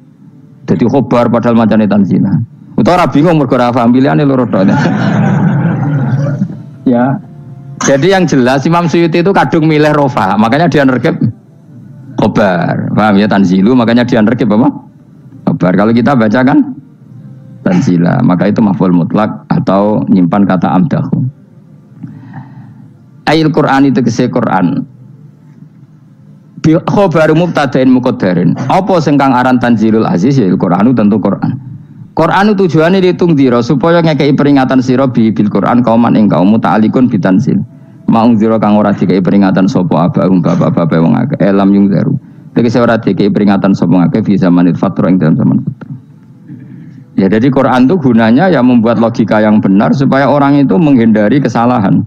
jadi khobar padahal macane tanzila utawa ora bingung mergo ora paham pilihane loro tok ya jadi yang jelas Imam Suyuti itu kadung milih rofa makanya dia nerkep khobar paham ya tanzilu makanya dia nerkep apa khobar kalau kita baca kan tanzila maka itu maf'ul mutlaq atau nyimpan kata amdahu. Ayil Quran itu kese Quran. Bi khabar mubtada'in muqaddarin. Apa sing kang aran tanzilul aziz ya Quran tentu Quran. Quran tujuane ditungdira supaya ngekei peringatan sira bil Quran kauman ing kaum muta'alikun bitanzil. Maung zira kang ora dikei peringatan sapa abahum bapak-bapak wong akeh elam yung daru. Tegese ora dikei peringatan sapa akeh fi zamanil fatra ing dalam zaman fatra. Ya jadi Quran itu gunanya ya membuat logika yang benar supaya orang itu menghindari kesalahan.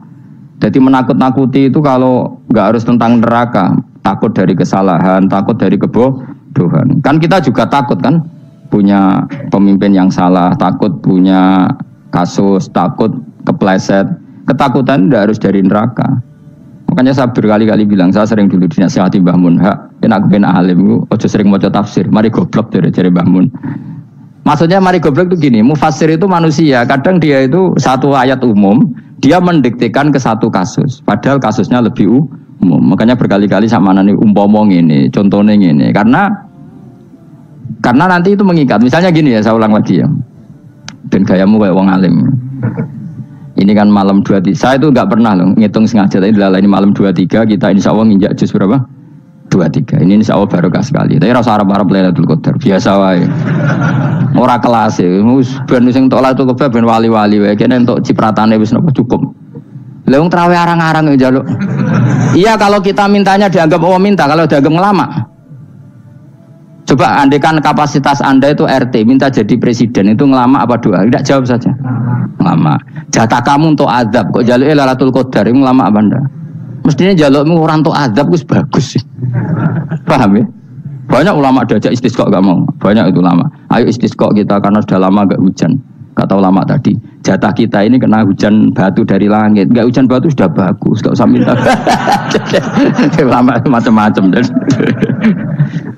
Jadi menakut-nakuti itu kalau nggak harus tentang neraka, takut dari kesalahan, takut dari kebodohan. Kan kita juga takut kan, punya pemimpin yang salah, takut punya kasus, takut kepleset. Ketakutan tidak harus dari neraka. Makanya saya berkali-kali bilang, saya sering dulu dinasihati Mbah Mun, aku ben alim, ojo sering maca tafsir, mari goblok dari Mbah Mun. Maksudnya mari goblok itu gini, mufassir itu manusia, kadang dia itu satu ayat umum, dia mendiktekan ke satu kasus, padahal kasusnya lebih umum. Makanya berkali-kali sama nani umpomong ini, contohnya ini, karena nanti itu mengikat. Misalnya gini ya, saya ulang lagi ya, dan gayamu kayak wong alim. Ini kan malam 23, saya itu nggak pernah loh ngitung sengaja, tapi ini malam 23 kita insya Allah nginjak juz berapa? 23. Ini insya Allah barokah sekali. Tapi rasa Arab Lailatul Qadar biasa wae. Ora kelas e. Ben sing tok Lailatul Qadar ben wali-wali wae. Kene entuk cipratane wis napa cukup. Lah wong trawe arang-arang njaluk. Iya kalau kita mintanya dianggap minta, kalau dianggap ngelama. Coba andekan kapasitas Anda itu RT, minta jadi presiden itu ngelama apa doa? Tidak jawab saja. Ngelama. Jatah kamu untuk azab kok njaluk Lailatul Qadar ngelama apa Anda? Mestinya jalukmu orang untuk azab itu bagus sih. Paham ya? Banyak ulama diajak istisqa gak mau. Banyak itu ulama. Ayo istisqa kita karena sudah lama gak hujan. Kata ulama tadi, jatah kita ini kena hujan batu dari langit. Gak hujan batu sudah bagus, gak usah minta. Ulama macam-macam dan.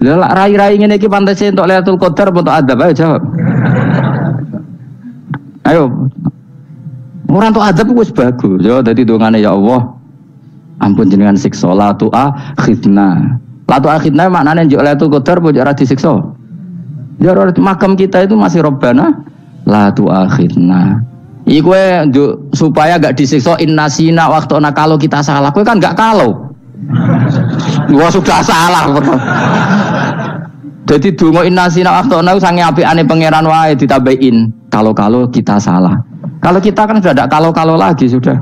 Lah rai-rai ngene iki pantese untuk Lailatul Qadar untuk azab ayo jawab. Ayo. Orang untuk azab wis bagus. Yo dadi dongane ya Allah. Ampun jenengan siksa la tu'akhidna. La tu'akhidna maknane njuk Lailatul Qadar pojok ora disiksa. Ya makam kita itu masih Rabbana la tu'akhidna. Iku njuk supaya enggak disiksa innasina waqtuna kalau kita salah. Kowe kan enggak kalau. Wah sudah salah. Jadi donga innasina waqtuna sange apikane pangeran wae ditambahin. Kalau kita salah. Kalau kita kan sudah enggak kalau lagi sudah.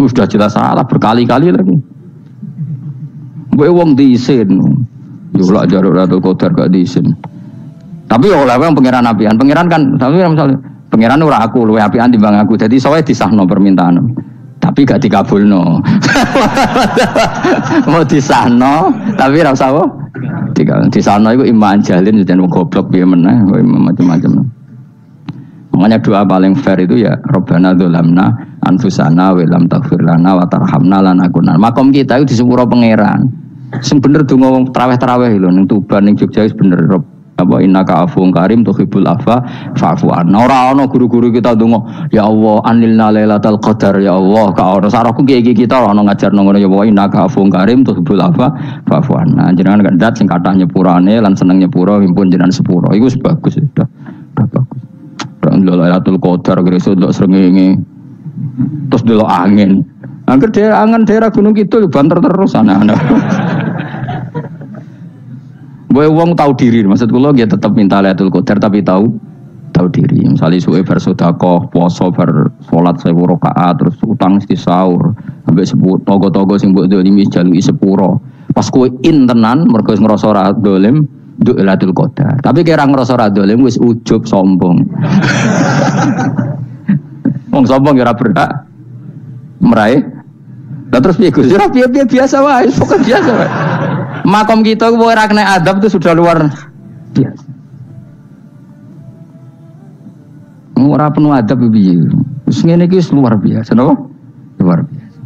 Sudah jelas salah berkali-kali lagi. Gue wong diisin, yo lak jaruk Lailatul Qadar gak diisin. Tapi oleh yang pangeran apian, pangeran kan, tapi misalnya pangeran ora aku, luwe apian timbang aku. Jadi soalnya disahno permintaan. Tapi gak dikabulno. Mau disahno, tapi ora usah disahno iku iman jalin dan goblok piye meneh, macam-macam. Makanya doa paling fair itu ya Rabbana dzalamna anfusana wa lam taghfir lana wa tarhamna lanakunanna. Makom kita itu di sepuro pangeran. Sing bener donga wong traweh-traweh lho ning Tuban ning Jogja wis bener apa innaka afuwun karim tuhibbul afwa fa'fu anna. Ora ana guru-guru kita donga ya Allah anilna lailatul qadar ya Allah ka ora saraku iki kita ora ana ngajarno ngono ya Allah innaka afuwun karim tuhibbul afwa fa'fu anna. Jenengan kandat sing kathah nyepurane lan seneng nyepuro himpun jenengan sepuro. Iku bagus sudah bagus. Lailatul qadar gresuk ndelok srengenge terus ndelok angin. Angger angan daerah Gunung Kidul banter terus ana-ana. Boy wong tahu diri, maksud kula dia tetap minta Lailatul Qadar tapi tahu diri. Misalnya suwe bar sedekah, puasa bar salat 1000 rakaat, terus utang mesti sahur, sampai sepuro togo-togo sing mbok dolimi jaluki sepuro. Pas kowe tenan mergo ngrasa ora dolim, nduk Lailatul Qadar. Tapi kira ngrasa ora dolim wis ujub sombong. Wong sombong ora berhak meraih. Lah terus piye Gus? Ora piye-piye biasa wae, pokok biasa wae. Makom kita ora kena adab itu sudah luar biasa. Ora penuh adab piye. Wis ngene iki luar biasa, napa? Luar biasa.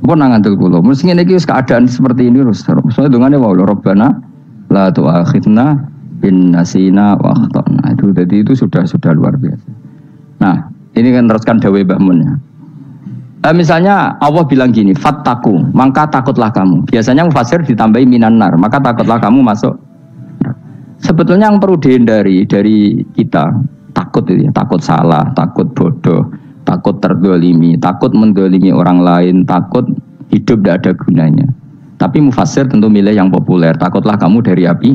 Mbon nang ngandel kula, mesti ngene iki keadaan seperti ini terus. Soale dongane wae Rabbana la tu'akhidna in nasina wa akhtana. Itu tadi itu sudah luar biasa. Nah, ini kan teruskan dawuh Mbah Mun ya. Misalnya Allah bilang gini, fattaku, maka takutlah kamu. Biasanya mufasir ditambahi minan nar, maka takutlah kamu masuk. Sebetulnya yang perlu dihindari dari kita takut itu ya, takut salah, takut bodoh, takut terdolimi, takut mendolimi orang lain, takut hidup tidak ada gunanya. Tapi mufasir tentu milih yang populer, takutlah kamu dari api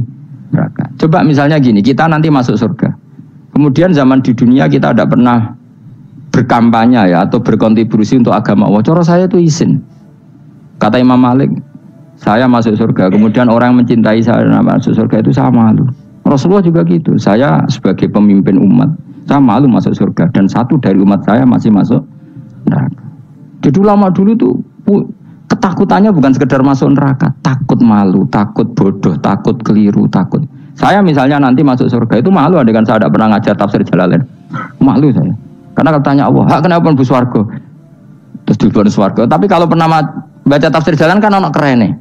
neraka. Coba misalnya gini, kita nanti masuk surga. Kemudian zaman di dunia kita tidak pernah berkampanye ya atau berkontribusi untuk agama Allah. Cara saya itu izin. Kata Imam Malik, saya masuk surga. Kemudian orang yang mencintai saya masuk surga itu saya malu. Rasulullah juga gitu. Saya sebagai pemimpin umat, saya malu masuk surga. Dan satu dari umat saya masih masuk neraka. Jadi ulama dulu tuh ketakutannya bukan sekedar masuk neraka, takut malu, takut bodoh, takut keliru, takut. Saya misalnya nanti masuk surga itu malu, andaikan saya tidak pernah ngajar tafsir Jalalain. Malu saya. Karena katanya Allah, hak kenapa pun swarga? Terus dibuat swarga. Tapi kalau pernah baca tafsir jalan kan anak keren nih.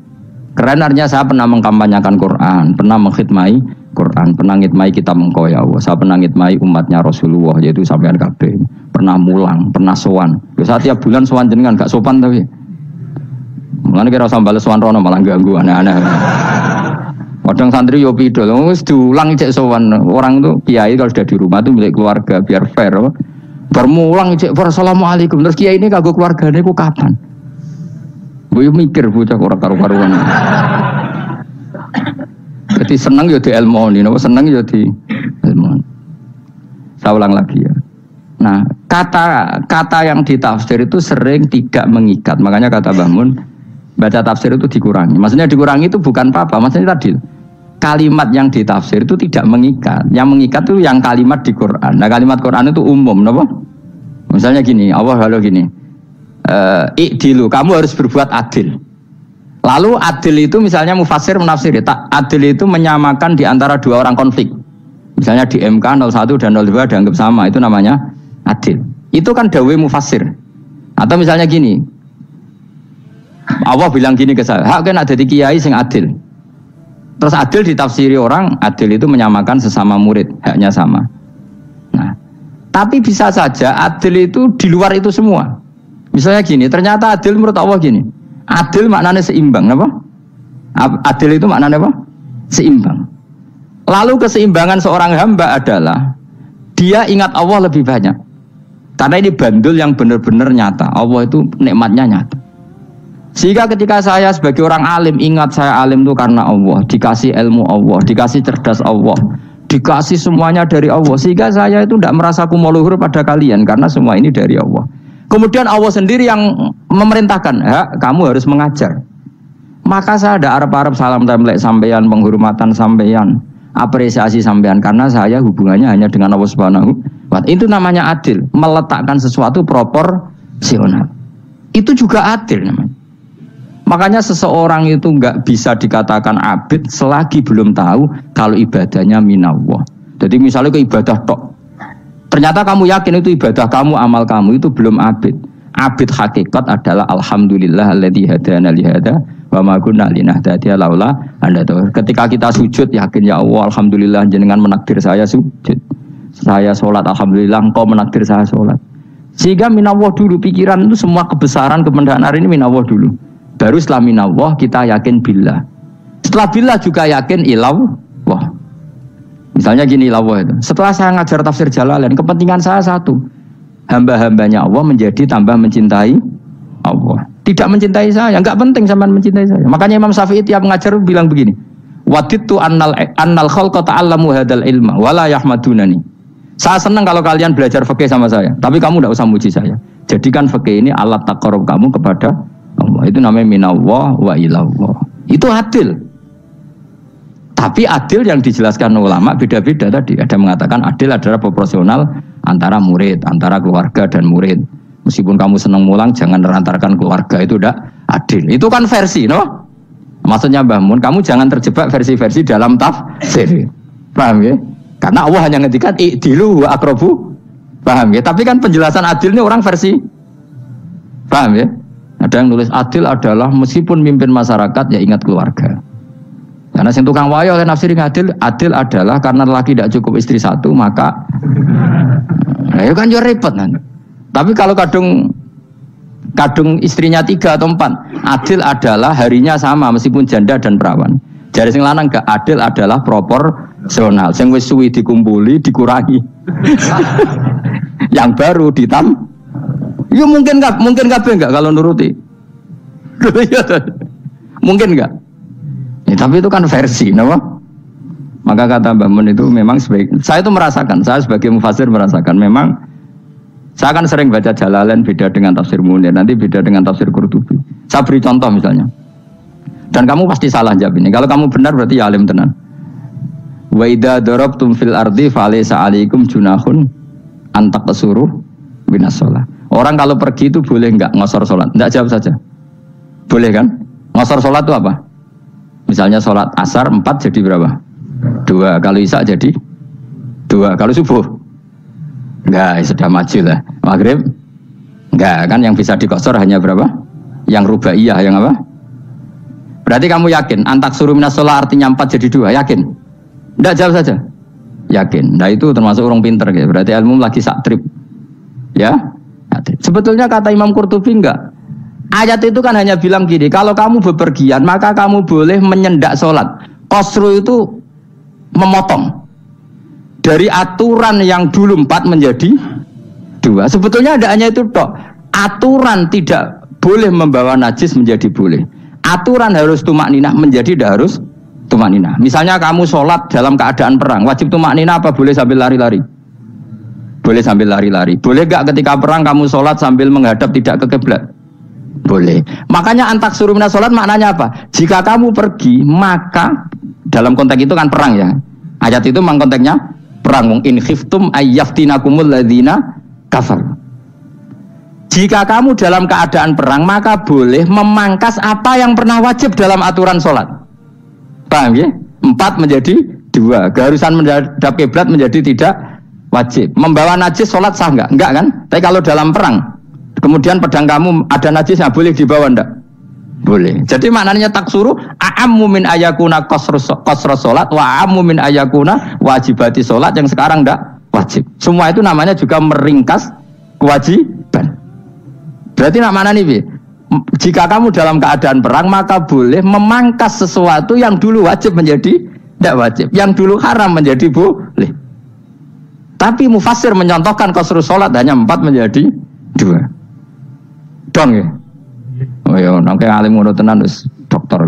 Keren artinya saya pernah mengkampanyakan Quran, pernah mengkhidmai Quran, pernah ngitmai kitab engkau ya Allah. Saya pernah ngitmai umatnya Rasulullah, yaitu sampean kabeh. Pernah mulang, pernah sowan. Biasa tiap bulan sowan jenengan gak sopan tapi. Mulane kira usah bales sowan rono malah ganggu aneh-aneh. Kadang santri yo pidol, wis diulang cek sowan. Orang tuh kiai kalau sudah di rumah tuh milik keluarga biar fair. Bermulang cek assalamualaikum terus kiai ini kagok keluargane ku kapan? Gue mikir bocah ora karu-karuan. Jadi seneng yo di ilmoni, napa seneng yo di ilmoni. Saya ulang lagi ya. Nah, kata yang ditafsir itu sering tidak mengikat. Makanya kata Mbah Mun, baca tafsir itu dikurangi. Maksudnya dikurangi itu bukan apa-apa, maksudnya tadi kalimat yang ditafsir itu tidak mengikat. Yang mengikat itu yang kalimat di Quran. Nah, kalimat Quran itu umum, napa? Misalnya gini, Allah kalau gini, ikdilu, kamu harus berbuat adil. Lalu adil itu misalnya mufasir menafsiri, adil itu menyamakan di antara dua orang konflik. Misalnya di MK 01 dan 02 dianggap sama, itu namanya adil. Itu kan dawai mufasir. Atau misalnya gini, Allah bilang gini ke saya, hak kan ada di kiai sing adil. Terus adil ditafsiri orang, adil itu menyamakan sesama murid, haknya sama. Nah, tapi bisa saja adil itu di luar itu semua. Misalnya gini, ternyata adil menurut Allah gini. Adil maknanya seimbang, apa? Adil itu maknanya apa? Seimbang. Lalu keseimbangan seorang hamba adalah dia ingat Allah lebih banyak. Karena ini bandul yang benar-benar nyata. Allah itu nikmatnya nyata. Sehingga ketika saya sebagai orang alim ingat saya alim itu karena Allah, dikasih ilmu Allah, dikasih cerdas Allah, dikasih semuanya dari Allah. Sehingga saya itu tidak merasa kumuluhur pada kalian karena semua ini dari Allah. Kemudian Allah sendiri yang memerintahkan, kamu harus mengajar. Maka saya ada arep-arep salam templek sampeyan, penghormatan sampeyan. apresiasi sampean karena saya hubungannya hanya dengan Allah Subhanahu wa Ta'ala. Itu namanya adil, meletakkan sesuatu proporsional. Itu juga adil namanya. Makanya seseorang itu enggak bisa dikatakan abid selagi belum tahu kalau ibadahnya minallah. Jadi misalnya ke ibadah tok, ternyata kamu yakin itu ibadah kamu, amal kamu itu belum abid. Abid hakikat adalah alhamdulillah alladzi hadana li hada wa ma kunna linahtadiya laula anda tahu. Ketika kita sujud yakin ya Allah alhamdulillah jenengan menakdir saya sujud. Saya sholat alhamdulillah engkau menakdir saya sholat. Sehingga minallah dulu pikiran itu semua kebesaran kebenaran ini minallah dulu. Baru setelah minallah kita yakin billah. Setelah billah juga yakin ilallah. Misalnya gini ilallah itu. Setelah saya ngajar tafsir Jalalain kepentingan saya satu. Hamba-hambanya Allah menjadi tambah mencintai Allah. Tidak mencintai saya, enggak penting sampean mencintai saya. Makanya Imam Syafi'i tiap mengajar bilang begini, waditu annal khalqa ta'allamu hadzal ilma wala yahmadunani. Saya senang kalau kalian belajar fikih sama saya, tapi kamu enggak usah muji saya. Jadikan fikih ini alat taqarrub kamu kepada Allah. Itu namanya minallah wa ilallah. Itu adil. Tapi adil yang dijelaskan ulama beda-beda tadi. Ada mengatakan adil adalah proporsional antara murid, antara keluarga dan murid. Meskipun kamu senang mulang, jangan merantarkan keluarga, itu udah adil. Itu kan versi, no? Maksudnya Mbah Mun, kamu jangan terjebak versi-versi dalam tafsir. Paham ya? Karena Allah hanya ngendikan i'dilu wa aqrabu. Paham ya? Tapi kan penjelasan adil ini orang versi. Paham ya? Ada yang nulis adil adalah meskipun mimpin masyarakat ya ingat keluarga. Karena sing tukang wayo oleh nafsirin adil adalah karena laki tidak cukup istri satu maka ya kan yo repot kan. Tapi kalau kadung istrinya 3 atau 4, adil adalah harinya sama meskipun janda dan perawan. Jari sing lanang gak adil adalah proporsional. Sing wis suwi dikumpuli dikurangi. Yang baru ya mungkin kabeh enggak kalau nuruti. Mungkin enggak? Ya, tapi itu kan versi, nama. Maka kata Mbah Mun itu memang saya itu merasakan, saya sebagai mufasir merasakan memang saya kan sering baca Jalalain beda dengan tafsir Munir, nanti beda dengan tafsir Qurtubi. Saya beri contoh misalnya. Dan kamu pasti salah jawab ini. Kalau kamu benar berarti ya alim tenan. Wa idza darabtum fil ardi falaysa 'alaikum junahun an taqsuru minas shalah. Orang kalau pergi itu boleh enggak ngosor salat? Enggak, jawab saja. Boleh kan? Ngosor salat itu apa? Misalnya sholat asar 4 jadi berapa? 2. Kalau isya jadi 2. Kalau subuh? Enggak, sudah maju lah. Maghrib? Enggak, kan yang bisa dikosor hanya berapa? Yang rubaiyah, yang apa? Berarti kamu yakin antak suruh minas sholat artinya 4 jadi 2, yakin? Enggak, jawab saja. Yakin. Nah itu termasuk orang pinter gitu. Berarti ilmu lagi saktrip. Ya? Sebetulnya kata Imam Qurtubi enggak. Ayat itu kan hanya bilang gini, kalau kamu bepergian maka kamu boleh menyendak sholat. Qasru itu memotong dari aturan yang dulu 4 menjadi 2. Sebetulnya ada hanya itu tok. Aturan tidak boleh membawa najis menjadi boleh. Aturan harus tumakninah menjadi tidak harus tumakninah. Misalnya kamu sholat dalam keadaan perang, wajib tumakninah apa boleh sambil lari-lari? Boleh sambil lari-lari. Boleh gak ketika perang kamu sholat sambil menghadap tidak ke kiblat? Boleh. Makanya antak suruh minas sholat maknanya apa? Jika kamu pergi maka dalam konteks itu kan perang ya. Ayat itu memang konteksnya perang. In khiftum ayyaftinakumul ladzina kafar. Jika kamu dalam keadaan perang maka boleh memangkas apa yang pernah wajib dalam aturan sholat. Paham ya? 4 menjadi 2. Keharusan menghadap kiblat menjadi tidak wajib. Membawa najis sholat sah enggak? Enggak kan? Tapi kalau dalam perang kemudian pedang kamu ada najisnya, boleh dibawa enggak? Boleh. Jadi maknanya taksuru a'ammu min ayakuna qasra sholat wa a'ammu min ayakuna wajibati sholat yang sekarang enggak wajib. Semua itu namanya juga meringkas kewajiban. Berarti maknanya nih, jika kamu dalam keadaan perang maka boleh memangkas sesuatu yang dulu wajib menjadi tidak wajib, yang dulu haram menjadi boleh. Tapi mufassir mencontohkan qasru sholat hanya 4 menjadi 2. Dong ya. Oh ya, nangke alim ngono tenan wis dokter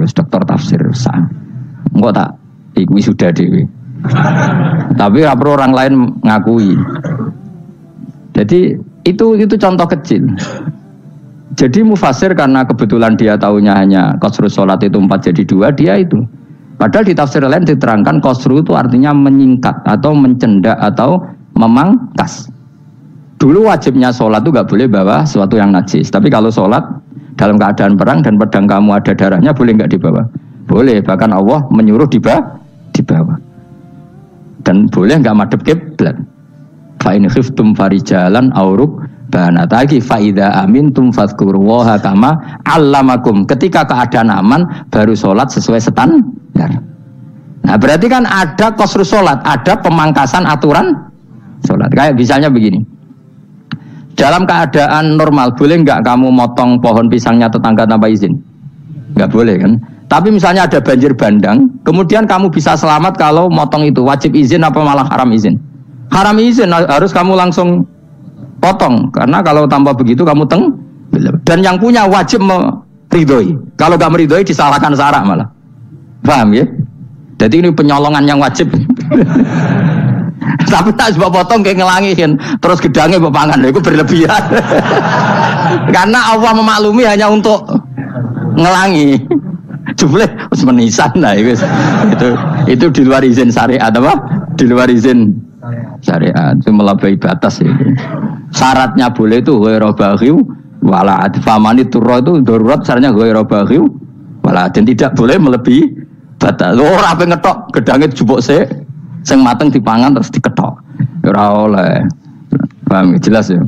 tafsir sah. Engko tak iku sudah dhewe. Tapi ora perlu orang lain ngakui. Jadi itu contoh kecil. Jadi mufasir karena kebetulan dia tahunya hanya qasrus sholat itu 4 jadi 2, dia itu. Padahal di tafsir lain diterangkan qasru itu artinya menyingkat atau mencendak atau memangkas. Dulu wajibnya sholat itu nggak boleh bawa sesuatu yang najis. Tapi kalau sholat dalam keadaan perang dan pedang kamu ada darahnya, boleh nggak dibawa? Boleh. Bahkan Allah menyuruh dibawa. Dan boleh nggak madhep kiblat. Fa in khiftum farijalan auruk banataki fa idza amintum fadhkurullaha kama 'allamakum. Ketika keadaan aman baru sholat sesuai standar. Nah berarti kan ada qasru sholat, ada pemangkasan aturan sholat. Kayak misalnya begini. Dalam keadaan normal, boleh nggak kamu motong pohon pisangnya tetangga tanpa izin? Nggak boleh kan? Tapi misalnya ada banjir bandang, kemudian kamu bisa selamat kalau motong itu. Wajib izin apa malah haram izin? Haram izin, harus kamu langsung potong. Karena kalau tanpa begitu kamu dan yang punya wajib meridhoi. Kalau nggak meridhoi disalahkan syarak malah. Paham ya? Jadi ini penyolongan yang wajib. Tapi tak sebab potong kayak ngelangihin terus gedangnya bepangan itu berlebihan. Karena Allah memaklumi hanya untuk ngelangi. Jumlah harus menisan lah itu di luar izin syariat apa? Di luar izin syariat itu melampaui batas itu. Syaratnya boleh itu ghairu baghiw wala adfamani turra itu darurat syaratnya ghairu baghiw wala dan tidak boleh melebihi batas. Ora ape ngetok gedangnya jupuk sik sing mateng dipangan terus diketok. Ora oleh. Paham jelas ya.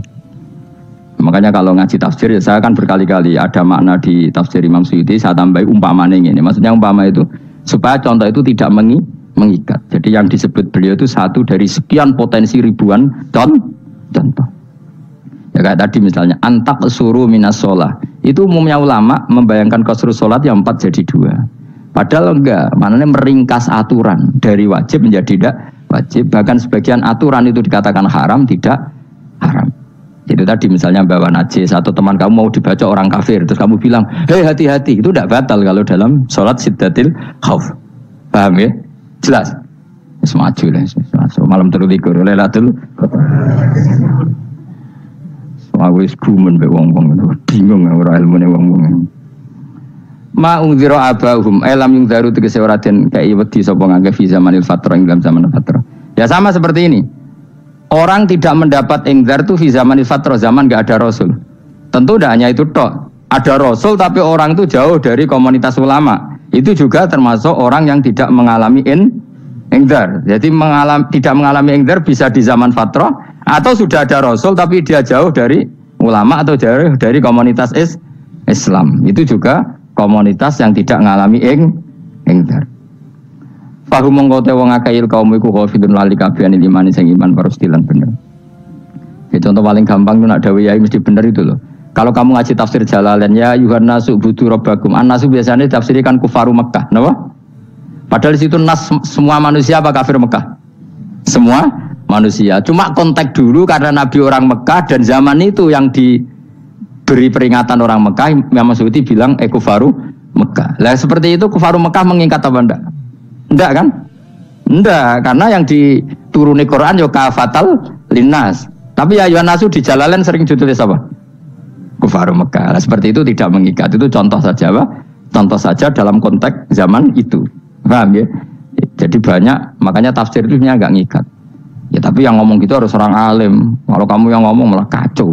Makanya kalau ngaji tafsir ya saya kan berkali-kali ada makna di tafsir Imam Suyuti saya tambahi umpamanya ini. Maksudnya umpama itu supaya contoh itu tidak mengikat. Jadi yang disebut beliau itu satu dari sekian potensi ribuan contoh. Ya kayak tadi misalnya antak suruh minas sholah. Itu umumnya ulama membayangkan qasru sholat yang 4 jadi 2. Padahal enggak, maknanya meringkas aturan dari wajib menjadi tidak wajib. Bahkan sebagian aturan itu dikatakan haram, tidak haram. Itu tadi misalnya bawa najis atau teman kamu mau dibaca orang kafir, terus kamu bilang, hei hati-hati, itu tidak batal kalau dalam sholat siddatil khauf. Paham ya? Jelas? Semaju lah, malam terlikur, lelatul. Aku gumun be wong-wong itu, bingung ora ilmune wong-wong. Ma ungzira abahum alam yung daru tegese ora den kai wedi sapa ngangge fi zamanil fatrah ing dalam zaman fatrah. Ya sama seperti ini. Orang tidak mendapat ingzar itu fi zamanil fatrah, zaman enggak ada rasul. Tentu tidak hanya itu tok. Ada rasul tapi orang itu jauh dari komunitas ulama. Itu juga termasuk orang yang tidak mengalami ingzar. Jadi tidak mengalami ingzar bisa di zaman fatrah atau sudah ada rasul tapi dia jauh dari ulama atau jauh dari komunitas Islam. Itu juga komunitas yang tidak mengalami ingzar. Fahum mengkote wong akail kaum iku khafidun lali kabehane imane sing iman parustilan bener. Ya contoh paling gampang itu nak dawuh yai mesti bener itu loh. Kalau kamu ngaji tafsir Jalalain ya yuhan nasu budu rabbakum. An-nasu biasanya tafsirkan kufaru Mekah, napa? Padahal di situ nas semua manusia apa kafir Mekah? Semua manusia. Cuma konteks dulu karena Nabi orang Mekah dan zaman itu yang diberi peringatan orang Mekah, Imam Suyuti bilang kufaru Mekah. Lah seperti itu kufaru Mekah mengikat apa enggak? Enggak kan? Enggak, karena yang dituruni Quran yo kafatal linnas. Tapi ya ayuhan nasu di Jalalain sering ditulis apa? Kufaru Mekah. Nah, seperti itu tidak mengikat. Itu contoh saja, Pak. Contoh saja dalam konteks zaman itu. Paham ya? Jadi banyak, makanya tafsir itu enggak ngikat. Ya tapi yang ngomong gitu harus orang alim. Kalau kamu yang ngomong malah kacau.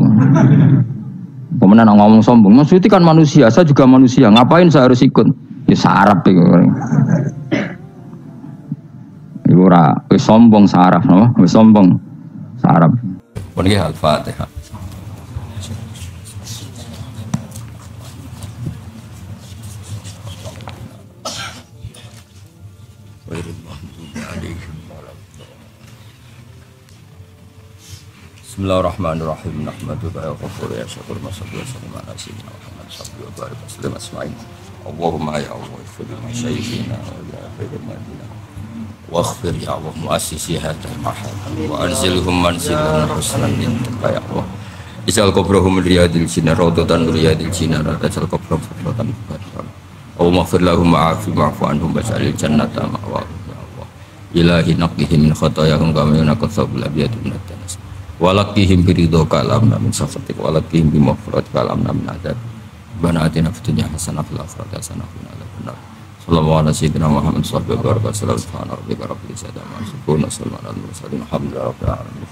Kemudian ngomong sombong. Maksudnya kan manusia, saya juga manusia. Ngapain saya harus ikut? Ya sarap itu. Ibu ora wis sombong saraf no, wis sombong saraf. Nggih Al-Fatihah. Bismillahirrahmanirrahim. Nahmaduka ya ghafur ya syakur masallu wa sallim ala sayyidina Muhammad sallallahu alaihi wasallam asma'in. Allahumma ya Allah fil masyayikhina wa ya khairil madina. Waghfir ya Allah muassisi hadzal mahal wa anzilhum manzilan husnan indaka ya Allah. Isal qabrahum riyadil jinnah rawdatan riyadil jinnah radal qabrahum fadlan fadlan. Allahumma ighfir lahum wa'fu anhum waj'alil jannata ma'wahum ya Allah. Ilahi naqihim min khatayahum kama yunqal thawbul abyad min ad-danas. Walaqihim biridhaka alamna min safatik walaqihim bi maghfiratika alamna min adab. Rabbana atina fid dunya hasanah wa fil akhirati hasanah wa qina adzabannar. Sallallahu alaihi wasallam Muhammad sallallahu alaihi wasallam subhana rabbika rabbil izzati amma yasifun wa salamun alal mursalin alhamdulillahi rabbil alamin.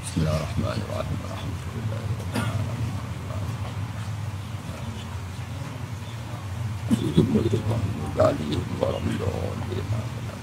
Bismillahirrahmanirrahim. Alhamdulillahi rabbil alamin. Alhamdulillah.